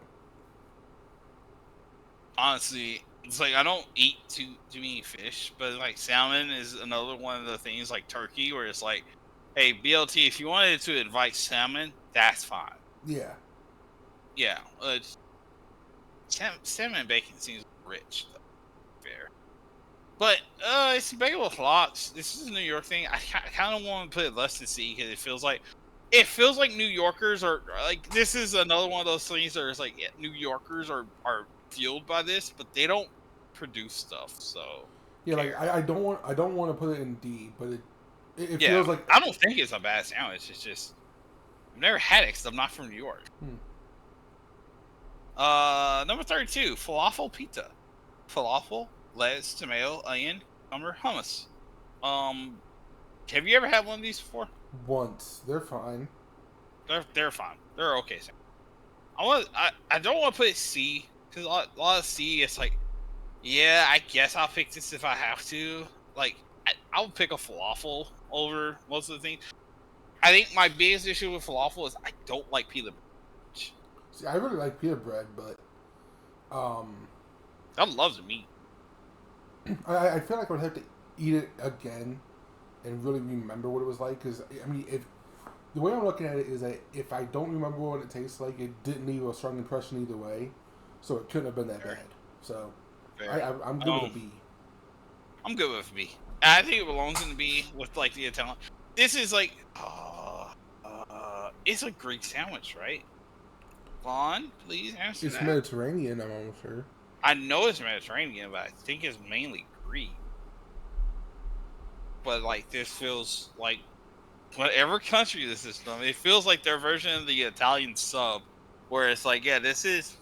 honestly, it's like I don't eat too many fish, but like salmon is another one of the things like turkey, where it's like, hey, BLT, if you wanted to invite salmon, that's fine. Yeah. Yeah, salmon bacon seems rich, though. Fair. But it's bagel with lox. This is a New York thing. I kind of want to put it less than C because it feels like New Yorkers are like, this is another one of those things where it's like, yeah, New Yorkers are fueled by this, but they don't produce stuff. So Yeah, like I don't want to put it in D, but it yeah, feels like I don't think it's a bad sandwich. It's just I've never had it because I'm not from New York. Number 32, falafel pizza. Falafel, lettuce, tomato, onion, cucumber, hummus. Have you ever had one of these before? once. They're fine. They're fine. They're okay. I don't want to put C because a lot of C. It's like, yeah, I guess I'll pick this if I have to. Like, I'll pick a falafel over most of the things. I think my biggest issue with falafel is I don't like pita bread. See, I really like pita bread, but I love the meat. I feel like I would have to eat it again and really remember what it was like. Because I mean, if the way I'm looking at it is that if I don't remember what it tastes like, it didn't leave a strong impression either way, so it couldn't have been that bad. So I'm good with a B. I'm good with B. I think it belongs in the B with like the Italian. This is like, it's a Greek sandwich, right? Vaughn, please answer It's that. Mediterranean, I'm almost sure. I know it's Mediterranean, but I think it's mainly Greek. But like, this feels like whatever country this is from, it feels like their version of the Italian sub, where it's like, yeah, this is,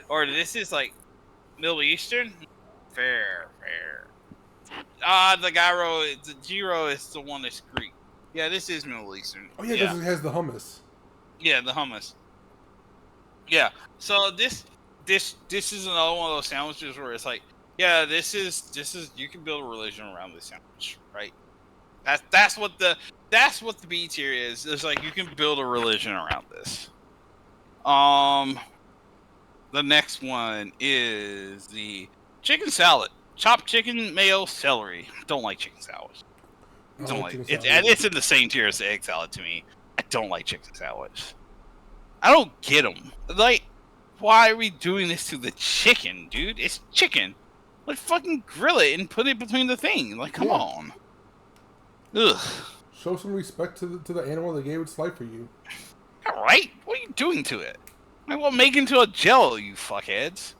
or this is like Middle Eastern. Fair. The gyro is the one that's Greek. Yeah, this is Middle Eastern. Oh yeah, because it has the hummus. Yeah, the hummus. Yeah. So this is another one of those sandwiches where it's like, yeah, this is you can build a religion around this sandwich, right? That's what the B tier is. It's like you can build a religion around this. The next one is the chicken salad. Chopped chicken, mayo, celery. Don't like chicken salad. Don't like it. And it's in the same tier as the egg salad to me. I don't like chicken salads. I don't get them. Like, why are we doing this to the chicken, dude? It's chicken. Let's fucking grill it and put it between the thing. Like, come on. Ugh. Show some respect to the animal that gave its life for you. All right. What are you doing to it? Might well make it into a jello, you fuckheads.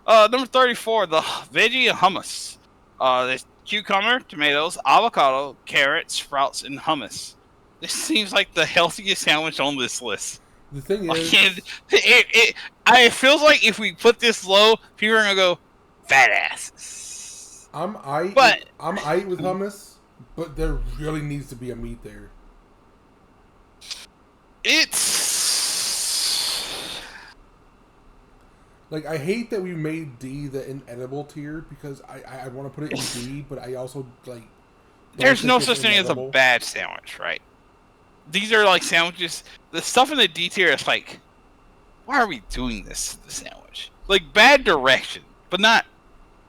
Number 34, the veggie hummus. There's cucumber, tomatoes, avocado, carrots, sprouts, and hummus. This seems like the healthiest sandwich on this list. The thing is, it feels like if we put this low, people are gonna go fat asses. I'm aight with hummus, but there really needs to be a meat there. It's like, I hate that we made D the inedible tier because I want to put it in D, but I also like. There's no such thing as a bad sandwich, right? These are like sandwiches. The stuff in the D tier is like, why are we doing this to the sandwich? Like, bad direction, but not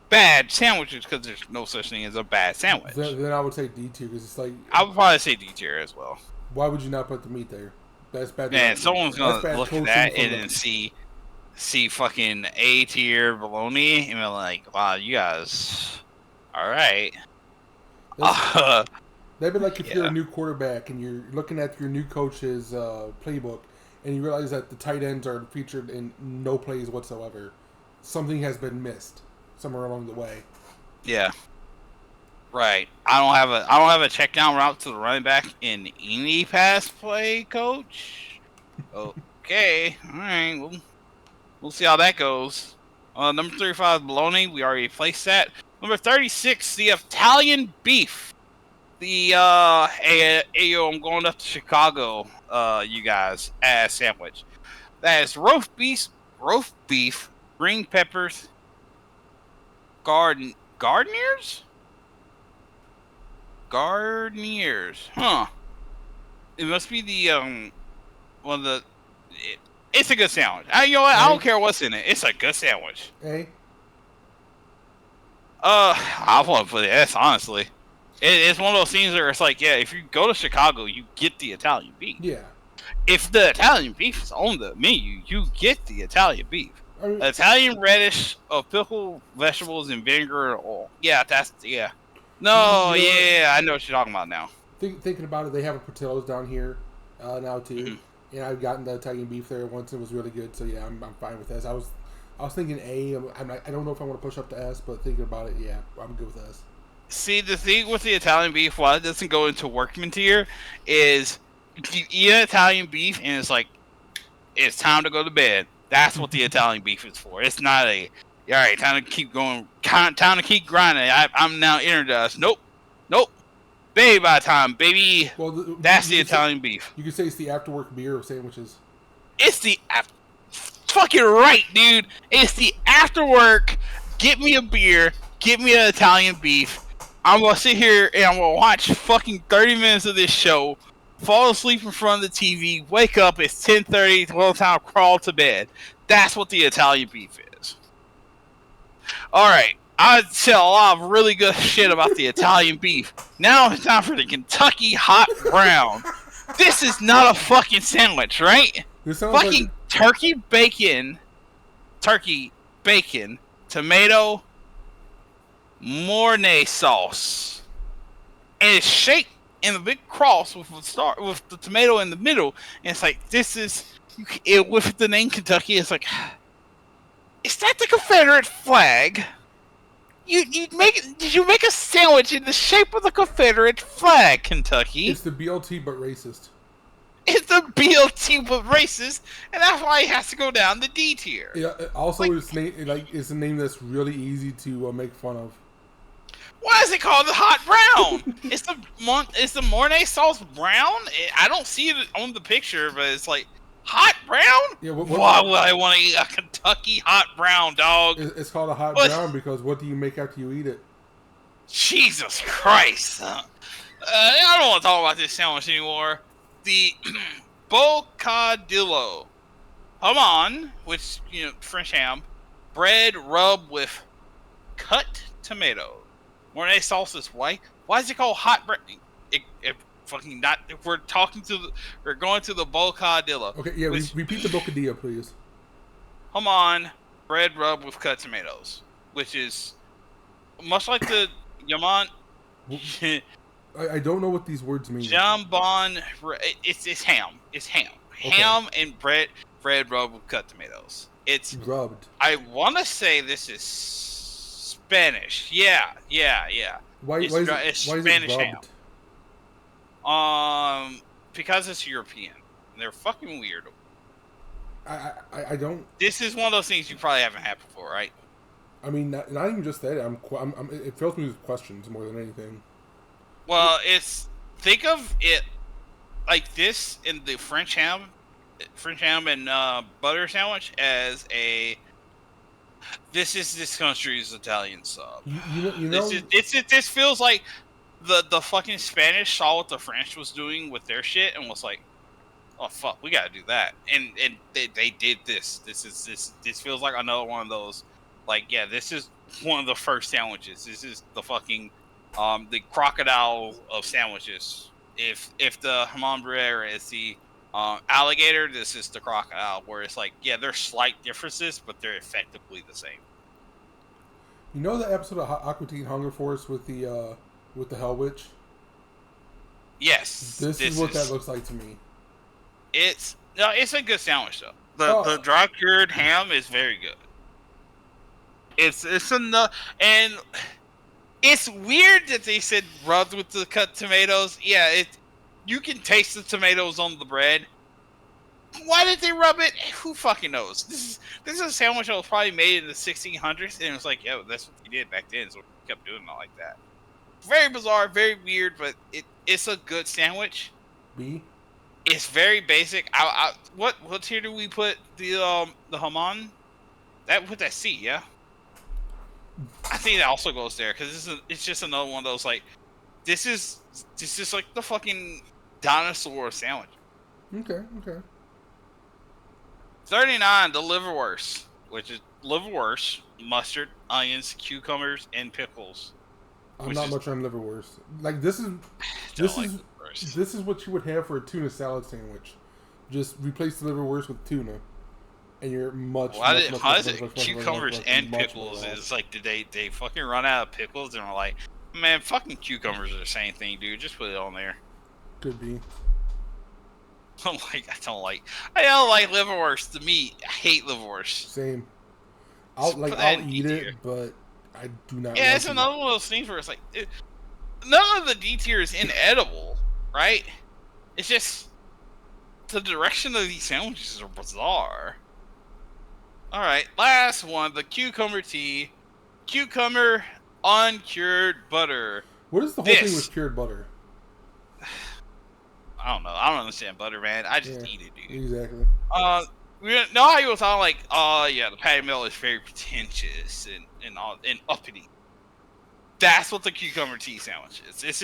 bad sandwiches because there's no such thing as a bad sandwich. Then I would say D tier because it's like. I would probably say D tier as well. Why would you not put the meat there? That's bad. Man, someone's gonna look at that and then see fucking A tier baloney and be like, wow, you guys, all right. That'd be like if you're a new quarterback and you're looking at your new coach's playbook and you realize that the tight ends are featured in no plays whatsoever. Something has been missed somewhere along the way. Yeah. Right. I don't have a check down route to the running back in any pass play, coach. Okay. All right. We'll see how that goes. Number 35, bologna. We already placed that. Number 36, the Italian beef. The I'm going up to Chicago. You guys, ass sandwich. That is roast beef, green peppers, Gardeners, huh? It must be the one of the. It's a good sandwich. You know what? I don't care what's in it. It's a good sandwich. A. I want to put an S, honestly. It's one of those things where it's like, yeah, if you go to Chicago, you get the Italian beef. Yeah. If the Italian beef is on the menu, you get the Italian beef. I mean, Italian radish of pickled vegetables and vinegar and oil. Yeah, yeah. No, yeah, I know what you're talking about now. Thinking about it, they have a Portillo's down here now too, and I've gotten the Italian beef there once. It was really good, so yeah, I'm fine with this. I was thinking A. I don't know if I want to push up to S, but thinking about it, yeah, I'm good with S. See, the thing with the Italian beef, why it doesn't go into workman tier, is you eat Italian beef and it's like, it's time to go to bed. That's what the Italian beef is for. It's not all right, time to keep going, time to keep grinding. I'm now energized. Nope. Baby by time, baby. Well, that's the Italian beef. You could say it's the after work beer of sandwiches. It's the fucking right, dude. It's the after work. Get me a beer. Get me an Italian beef. I'm gonna sit here and I'm gonna watch fucking 30 minutes of this show. Fall asleep in front of the TV. Wake up. It's 10:30. Well, time to crawl to bed. That's what the Italian beef is. All right. I said a lot of really good shit about the Italian beef. Now it's time for the Kentucky hot brown. This is not a fucking sandwich, right? Fucking like... turkey bacon, tomato, Mornay sauce, and it's shaped in a big cross with the tomato in the middle. And it's like, this is with the name Kentucky. It's like, is that the Confederate flag? Did you make a sandwich in the shape of the Confederate flag, Kentucky? It's the BLT but racist. It's the BLT but racist, and that's why he has to go down the D tier. Yeah. Also, it's a name that's really easy to make fun of. Why is it called the hot brown? It's the Mornay sauce brown. I don't see it on the picture, but it's like hot brown. Yeah. Why would I want to eat a Kentucky hot brown, dog? It's called a hot brown because what do you make after you eat it? Jesus Christ! I don't want to talk about this sandwich anymore. The bocadillo, hamon, which French ham, bread rubbed with cut tomato. Mornay sauce is white. Why is it called hot bread? Fucking not. If we're going to the bocadillo. Okay, yeah. Repeat the bocadillo, please. Hamon, bread rubbed with cut tomatoes, which is much like the yaman. I don't know what these words mean. Jambon, it's ham. It's ham. Okay. Ham and bread rubbed with cut tomatoes. It's rubbed. I want to say this is Spanish. Yeah. Why is Spanish ham. Because it's European. They're fucking weird. I don't. This is one of those things you probably haven't had before, right? I mean, not even just that. It fills me with questions more than anything. Well, think of it like this in the French ham and butter sandwich as this is this country's Italian sub. This feels like the fucking Spanish saw what the French was doing with their shit and was like, oh fuck, we gotta do that, and they did this. This feels like another one of those. Like, yeah, this is one of the first sandwiches. This is the fucking the crocodile of sandwiches. If the hamon beurre is the alligator, this is the crocodile. Where it's like, yeah, there's slight differences, but they're effectively the same. You know the episode of Aqua Teen Hunger Force with the Hell Witch? Yes. This is what that looks like to me. It's a good sandwich though. The dry cured ham is very good. It's enough, and it's weird that they said rubbed with the cut tomatoes. Yeah, you can taste the tomatoes on the bread. Why did they rub it? Who fucking knows? This is a sandwich that was probably made in the 1600s, and it was like, yo, that's what they did back then, so we kept doing it like that. Very bizarre, very weird, but it's a good sandwich. B. It's very basic. What tier do we put the hamon? That put that C, yeah. I think that also goes there because it's just another one of those like, this is like the fucking dinosaur sandwich. Okay. $39, the liverwurst, which is liverwurst, mustard, onions, cucumbers, and pickles. I'm not much on liverwurst. Like this is what you would have for a tuna salad sandwich. Just replace the liverwurst with tuna, and you're much. Cucumbers and pickles is like, did they fucking run out of pickles and are like, man, fucking cucumbers are the same thing, dude. Just put it on there. Could be. I don't like liverwurst. The meat. I hate liverwurst. Same. I'll eat it, but I do not. Yeah, it's another one of those things where it's like, none of the D tier is inedible, right? It's just the direction of these sandwiches are bizarre. All right, last one, the cucumber tea, cucumber uncured butter. What is the whole thing with cured butter? I don't know. I don't understand butter, man. I just eat it, dude. Exactly. We know how you were talking like, the patty melt is very pretentious and uppity. That's what the cucumber tea sandwich is. This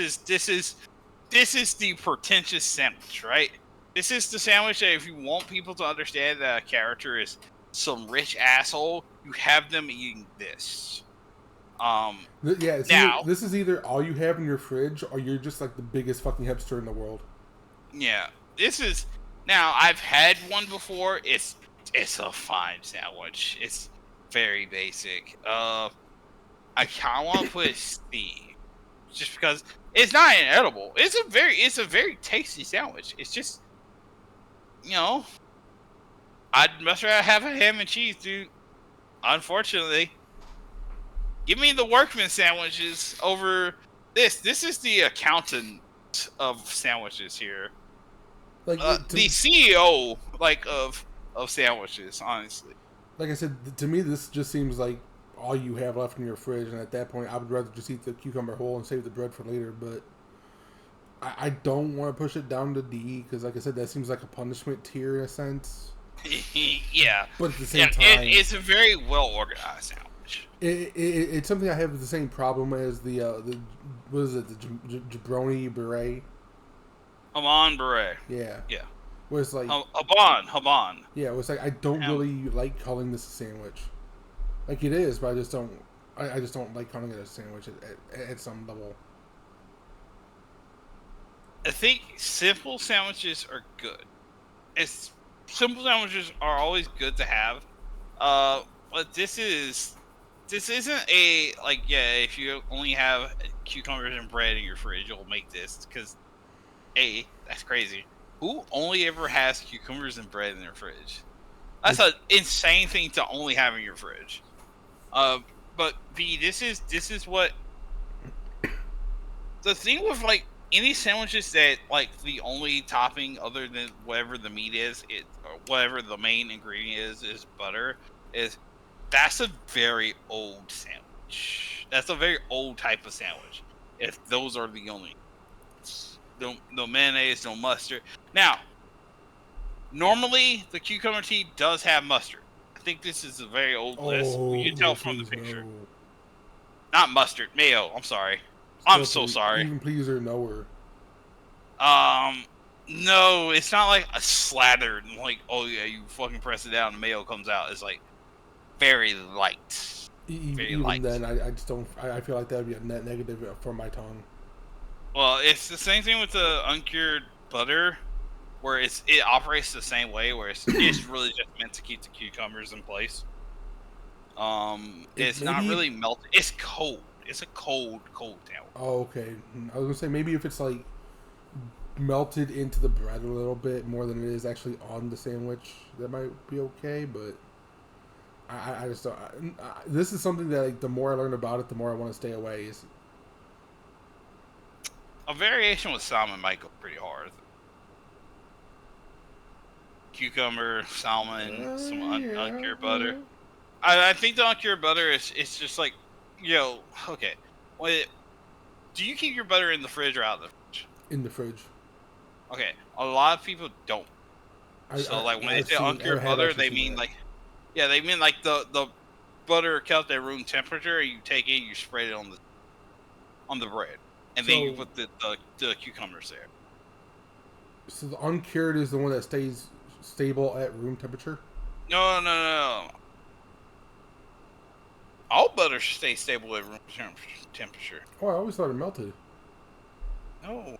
is the pretentious sandwich, right? This is the sandwich that if you want people to understand that a character is some rich asshole, you have them eating this. This is either all you have in your fridge or you're just like the biggest fucking hipster in the world. Yeah, this is. Now I've had one before. It's a fine sandwich. It's very basic. I kind of want to put it C, just because it's not inedible. It's a very tasty sandwich. It's just, I'd much rather have a ham and cheese, dude. Unfortunately, give me the workman sandwiches over this. This is the accountant of sandwiches here. Like the CEO, of sandwiches, honestly. Like I said, to me, this just seems like all you have left in your fridge, and at that point, I would rather just eat the cucumber whole and save the bread for later. But I don't want to push it down to D because, like I said, that seems like a punishment tier in a sense. Yeah, but at the same time, it's a very well organized sandwich. It's something I have the same problem as the what is it, the jabroni beret. Haban beret. Yeah. Yeah. Where it's like Haban. Yeah, it was like I don't really like calling this a sandwich. Like it is, but I just don't like calling it a sandwich at some level. I think simple sandwiches are good. Simple sandwiches are always good to have. But this isn't a if you only have cucumbers and bread in your fridge, you'll make this because that's crazy. Who only ever has cucumbers and bread in their fridge? That's an insane thing to only have in your fridge. But B, this is what the thing with any sandwiches that the only topping other than whatever the meat is, or whatever the main ingredient is butter. That's a very old sandwich. That's a very old type of sandwich. If those are the only. No mayonnaise, no mustard. Now, normally the cucumber tea does have mustard. I think this is a very old list. You can tell from the picture. No. Not mustard, mayo. I'm sorry. I'm so sorry. Even pleaser nowhere. No, it's not like a slathered you fucking press it down and mayo comes out. It's very light. Even light. Then I just don't. I feel like that would be a net negative for my tongue. Well, it's the same thing with the uncured butter, where it operates the same way, where it's really just meant to keep the cucumbers in place. It's not really melted. It's cold. It's a cold sandwich. Oh, okay. I was gonna say maybe if it's melted into the bread a little bit more than it is actually on the sandwich, that might be okay. But I just don't. This is something that the more I learn about it, the more I want to stay away. A variation with salmon might go pretty hard. Cucumber, salmon, some uncured butter. I think the uncured butter is just okay. Do you keep your butter in the fridge or out of the fridge? In the fridge. Okay, a lot of people don't. When they say uncured butter, they mean the butter kept at room temperature. You take it, you spread it on the bread. And then you put the cucumbers there. So the uncured is the one that stays stable at room temperature? No. All butter should stay stable at room temperature. Oh, I always thought it melted. No,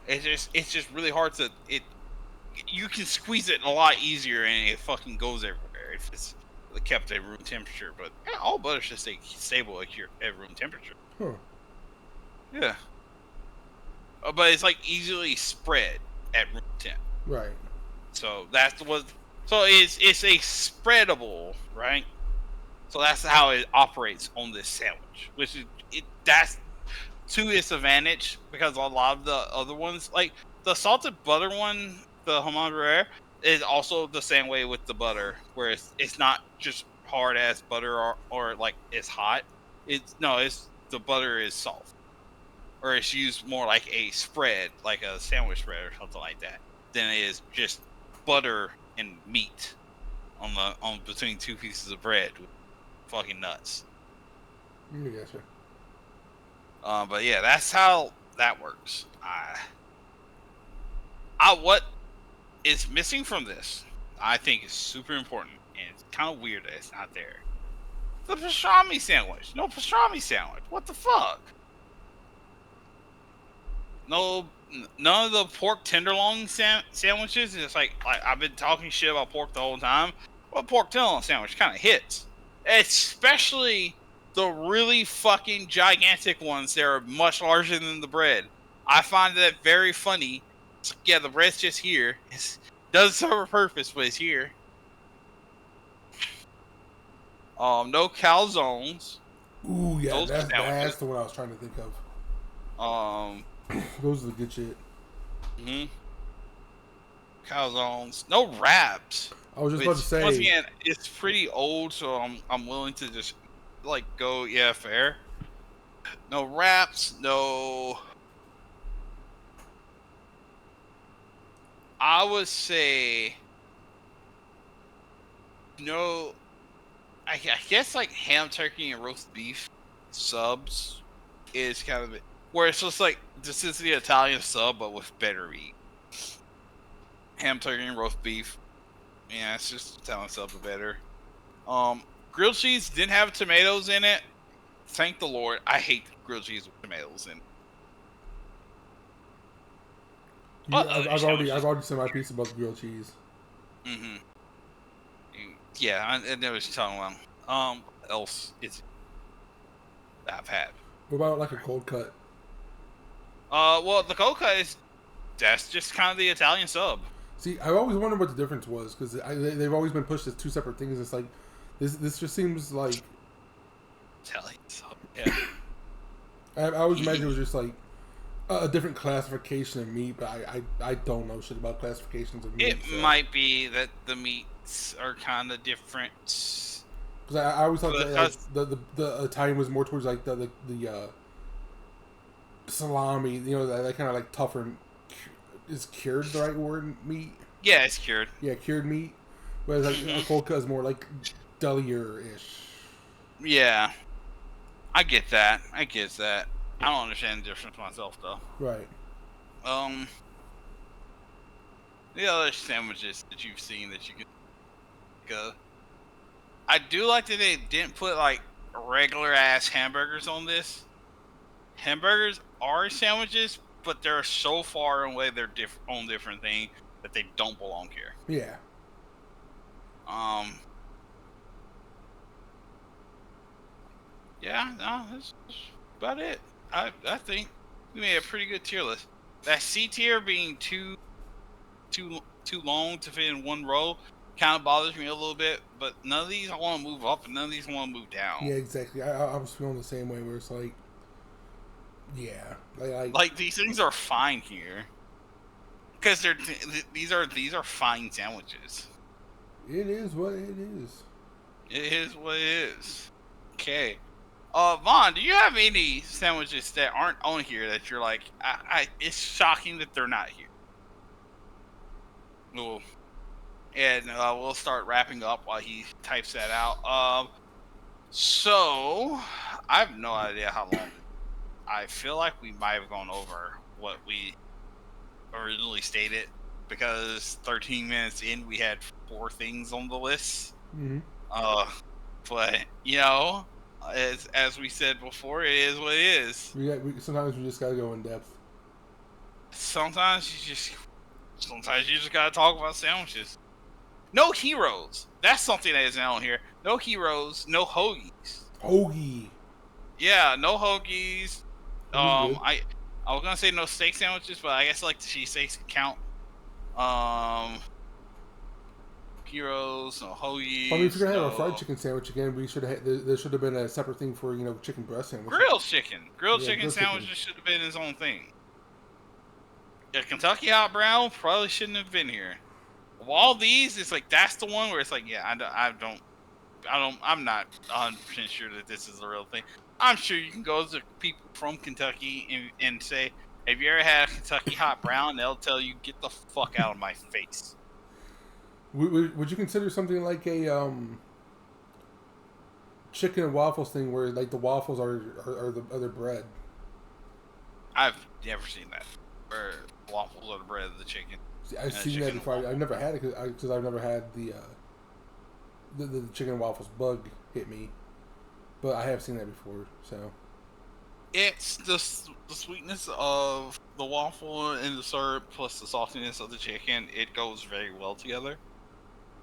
it's just really hard to it. You can squeeze it a lot easier, and it fucking goes everywhere if it's kept at room temperature. But yeah, all butter should stay stable at room temperature. Huh. Yeah, but it's like easily spread at room temp. Right. So that's what. So it's a spreadable, right? So that's how it operates on this sandwich, which is that's to its advantage because a lot of the other ones, like the salted butter one, the homard rare, is also the same way with the butter, where it's not just hard as butter or like it's hot. It's the butter is soft, or it's used more like a spread, like a sandwich spread or something like that, than it is just butter and meat on between two pieces of bread. Fucking nuts. Yes, sir. But yeah, that's how that works. What is missing from this, I think, is super important, and it's kind of weird that it's not there. The pastrami sandwich. No pastrami sandwich. What the fuck? No, none of the pork tenderloin sandwiches. It's like I've been talking shit about pork the whole time. Well, pork tenderloin sandwich kind of hits, especially the really fucking gigantic ones that are much larger than the bread. I find that very funny. So, yeah, the bread's just here. It does serve a purpose, but it's here. No calzones. Ooh, yeah, that's the one I was trying to think of. Those are the good shit. Calzones. No wraps. I was just about to say. Once again, it's pretty old, so I'm willing to just like go, yeah, fair. No wraps, no. I would say no. I guess like ham, turkey, and roast beef subs is kind of it, where it's just like this is the Italian sub but with better meat. Ham, turkey, and roast beef. Yeah, it's just Italian sub but better. Grilled cheese didn't have tomatoes in it. Thank the Lord. I hate grilled cheese with tomatoes in it. Yeah, I've already said my piece about the grilled cheese. Yeah, I know what you're talking about. What else is I've had? What about like a cold cut? Well, the cold cut that's just kind of the Italian sub. See, I always wondered what the difference was because they've always been pushed as two separate things. It's like this just seems like Italian sub. Yeah. I always imagine it was just like a different classification of meat, but I don't know shit about classifications of meat. It might be that the meats are kind of different. Because I always thought that the Italian was more towards like the salami, you know, that kind of like tougher. Is cured the right word? Meat? Yeah, it's cured. Yeah, cured meat. Whereas like a cold cut is more like delier-ish. Yeah, I get that. I don't understand the difference myself though. Right. The other sandwiches that you've seen that you can go. I do like that they didn't put like regular ass hamburgers on this. Hamburgers are sandwiches, but they're so far away they're on different thing that they don't belong here. Yeah. Yeah, no, that's about it. I think we made a pretty good tier list. That C tier being too long to fit in one row kind of bothers me a little bit, but none of these I want to move up and none of these I want to move down. Yeah, exactly. I was feeling the same way where it's like, yeah, like these things are fine here because these are fine sandwiches. It is what it is. It is what it is. Okay. Vaughn, do you have any sandwiches that aren't on here that you're like, it's shocking that they're not here? Well, and we'll start wrapping up while he types that out. So I have no idea how long. I feel like we might have gone over what we originally stated. because 13 minutes in, we had 4 things on the list. Mm-hmm. But as we said before, it is what it is. Sometimes we just gotta go in depth. Sometimes you just gotta talk about sandwiches. No heroes. That's something that isn't on here. No heroes. No hoagies. Hoagie. Yeah, no hoagies. Hoagie's I was gonna say no steak sandwiches, but I guess like the cheesesteaks count. Heroes, no hoagies. I mean, if you're gonna have a fried chicken sandwich again, there should have been a separate thing for chicken breast sandwich. Grilled chicken sandwiches should have been its own thing. Yeah, Kentucky Hot Brown probably shouldn't have been here. Of all these, it's like that's the one where it's like, yeah, I'm not 100% sure that this is the real thing. I'm sure you can go to people from Kentucky and say, have you ever had a Kentucky Hot Brown? They'll tell you, get the fuck out of my face. Would you consider something like a chicken and waffles thing where like the waffles are the other bread? I've never seen that. Where waffles are the bread of the chicken. See, I've seen that before. I've never had it because I've never had the chicken and waffles bug hit me, but I have seen that before. So it's the sweetness of the waffle and the syrup plus the saltiness of the chicken. It goes very well together.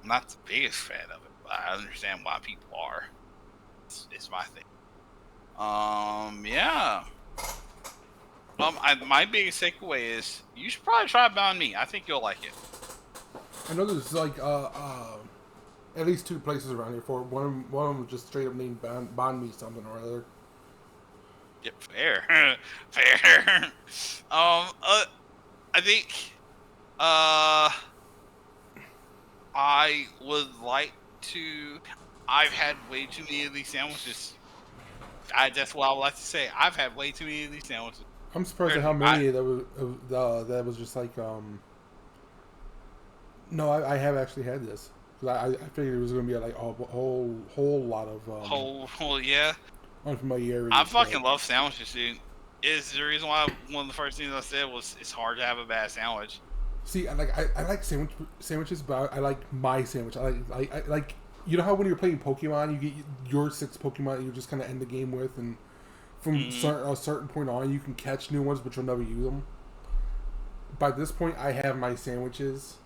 I'm not the biggest fan of it, but I understand why people are. It's my thing. Yeah. My biggest takeaway is you should probably try Banh Mi. I think you'll like it. I know there's like at least 2 places around here for one of them just straight up named Banh Mi something or other. Yep, fair. Fair. I think I would like to. I've had way too many of these sandwiches. That's what I would like to say. I've had way too many of these sandwiches. I'm surprised at how many that was just like No, I have actually had this. I figured it was going to be like a whole lot of whole yeah unfamiliarity. I fucking love sandwiches, dude. Is the reason why one of the first things I said was it's hard to have a bad sandwich. See, I like sandwiches, but I like my sandwich. I like you know how when you're playing Pokemon, you get your 6 Pokemon that you just kind of end the game with, and from a certain point on, you can catch new ones, but you'll never use them. By this point, I have my sandwiches,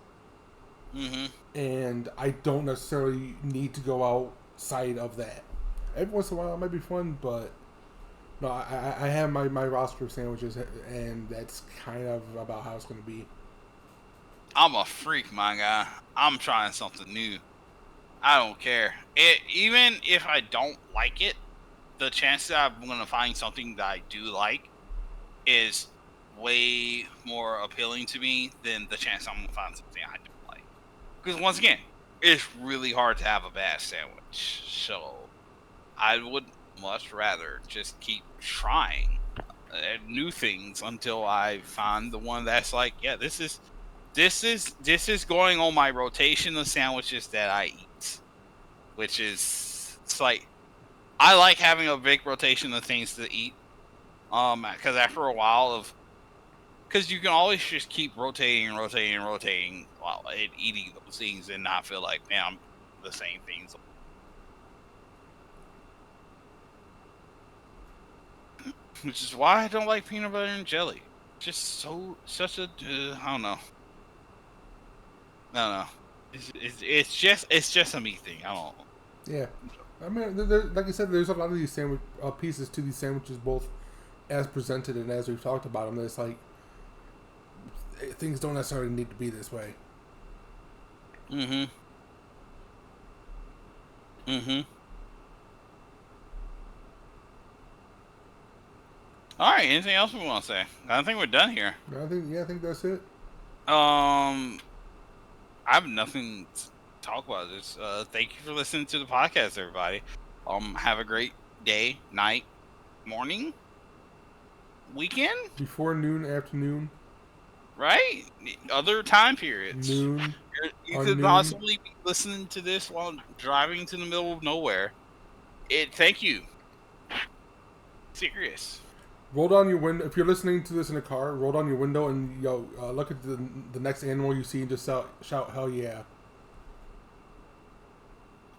and I don't necessarily need to go outside of that. Every once in a while, it might be fun, but no, I have my roster of sandwiches, and that's kind of about how it's going to be. I'm a freak, my guy. I'm trying something new. I don't care. Even if I don't like it, the chance that I'm going to find something that I do like is way more appealing to me than the chance I'm going to find something I don't like. Because once again, it's really hard to have a bad sandwich. So I would much rather just keep trying new things until I find the one that's like, yeah, this is going on my rotation of sandwiches that I eat, which is, it's like, I like having a big rotation of things to eat, because after a while because you can always just keep rotating while eating those things and not feel like, man, I'm the same things. Which is why I don't like peanut butter and jelly. Just such a, I don't know. It's just a me thing. I don't know. Yeah. I mean, like I said, there's a lot of these pieces to these sandwiches, both as presented and as we've talked about them. It's like things don't necessarily need to be this way. All right. Anything else we want to say? I think we're done here. I think that's it. I have nothing to talk about. This. Thank you for listening to the podcast, everybody. Have a great day, night, morning, weekend. Before noon, afternoon. Right? Other time periods. Noon. You could possibly be listening to this while driving to the middle of nowhere. Thank you. Serious. Roll down your window. If you're listening to this in a car, roll down your window and look at the next animal you see and just shout "Hell yeah!"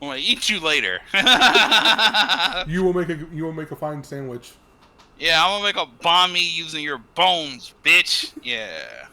I'm gonna eat you later. You will make a fine sandwich. Yeah, I'm gonna make a bomb me using your bones, bitch. Yeah.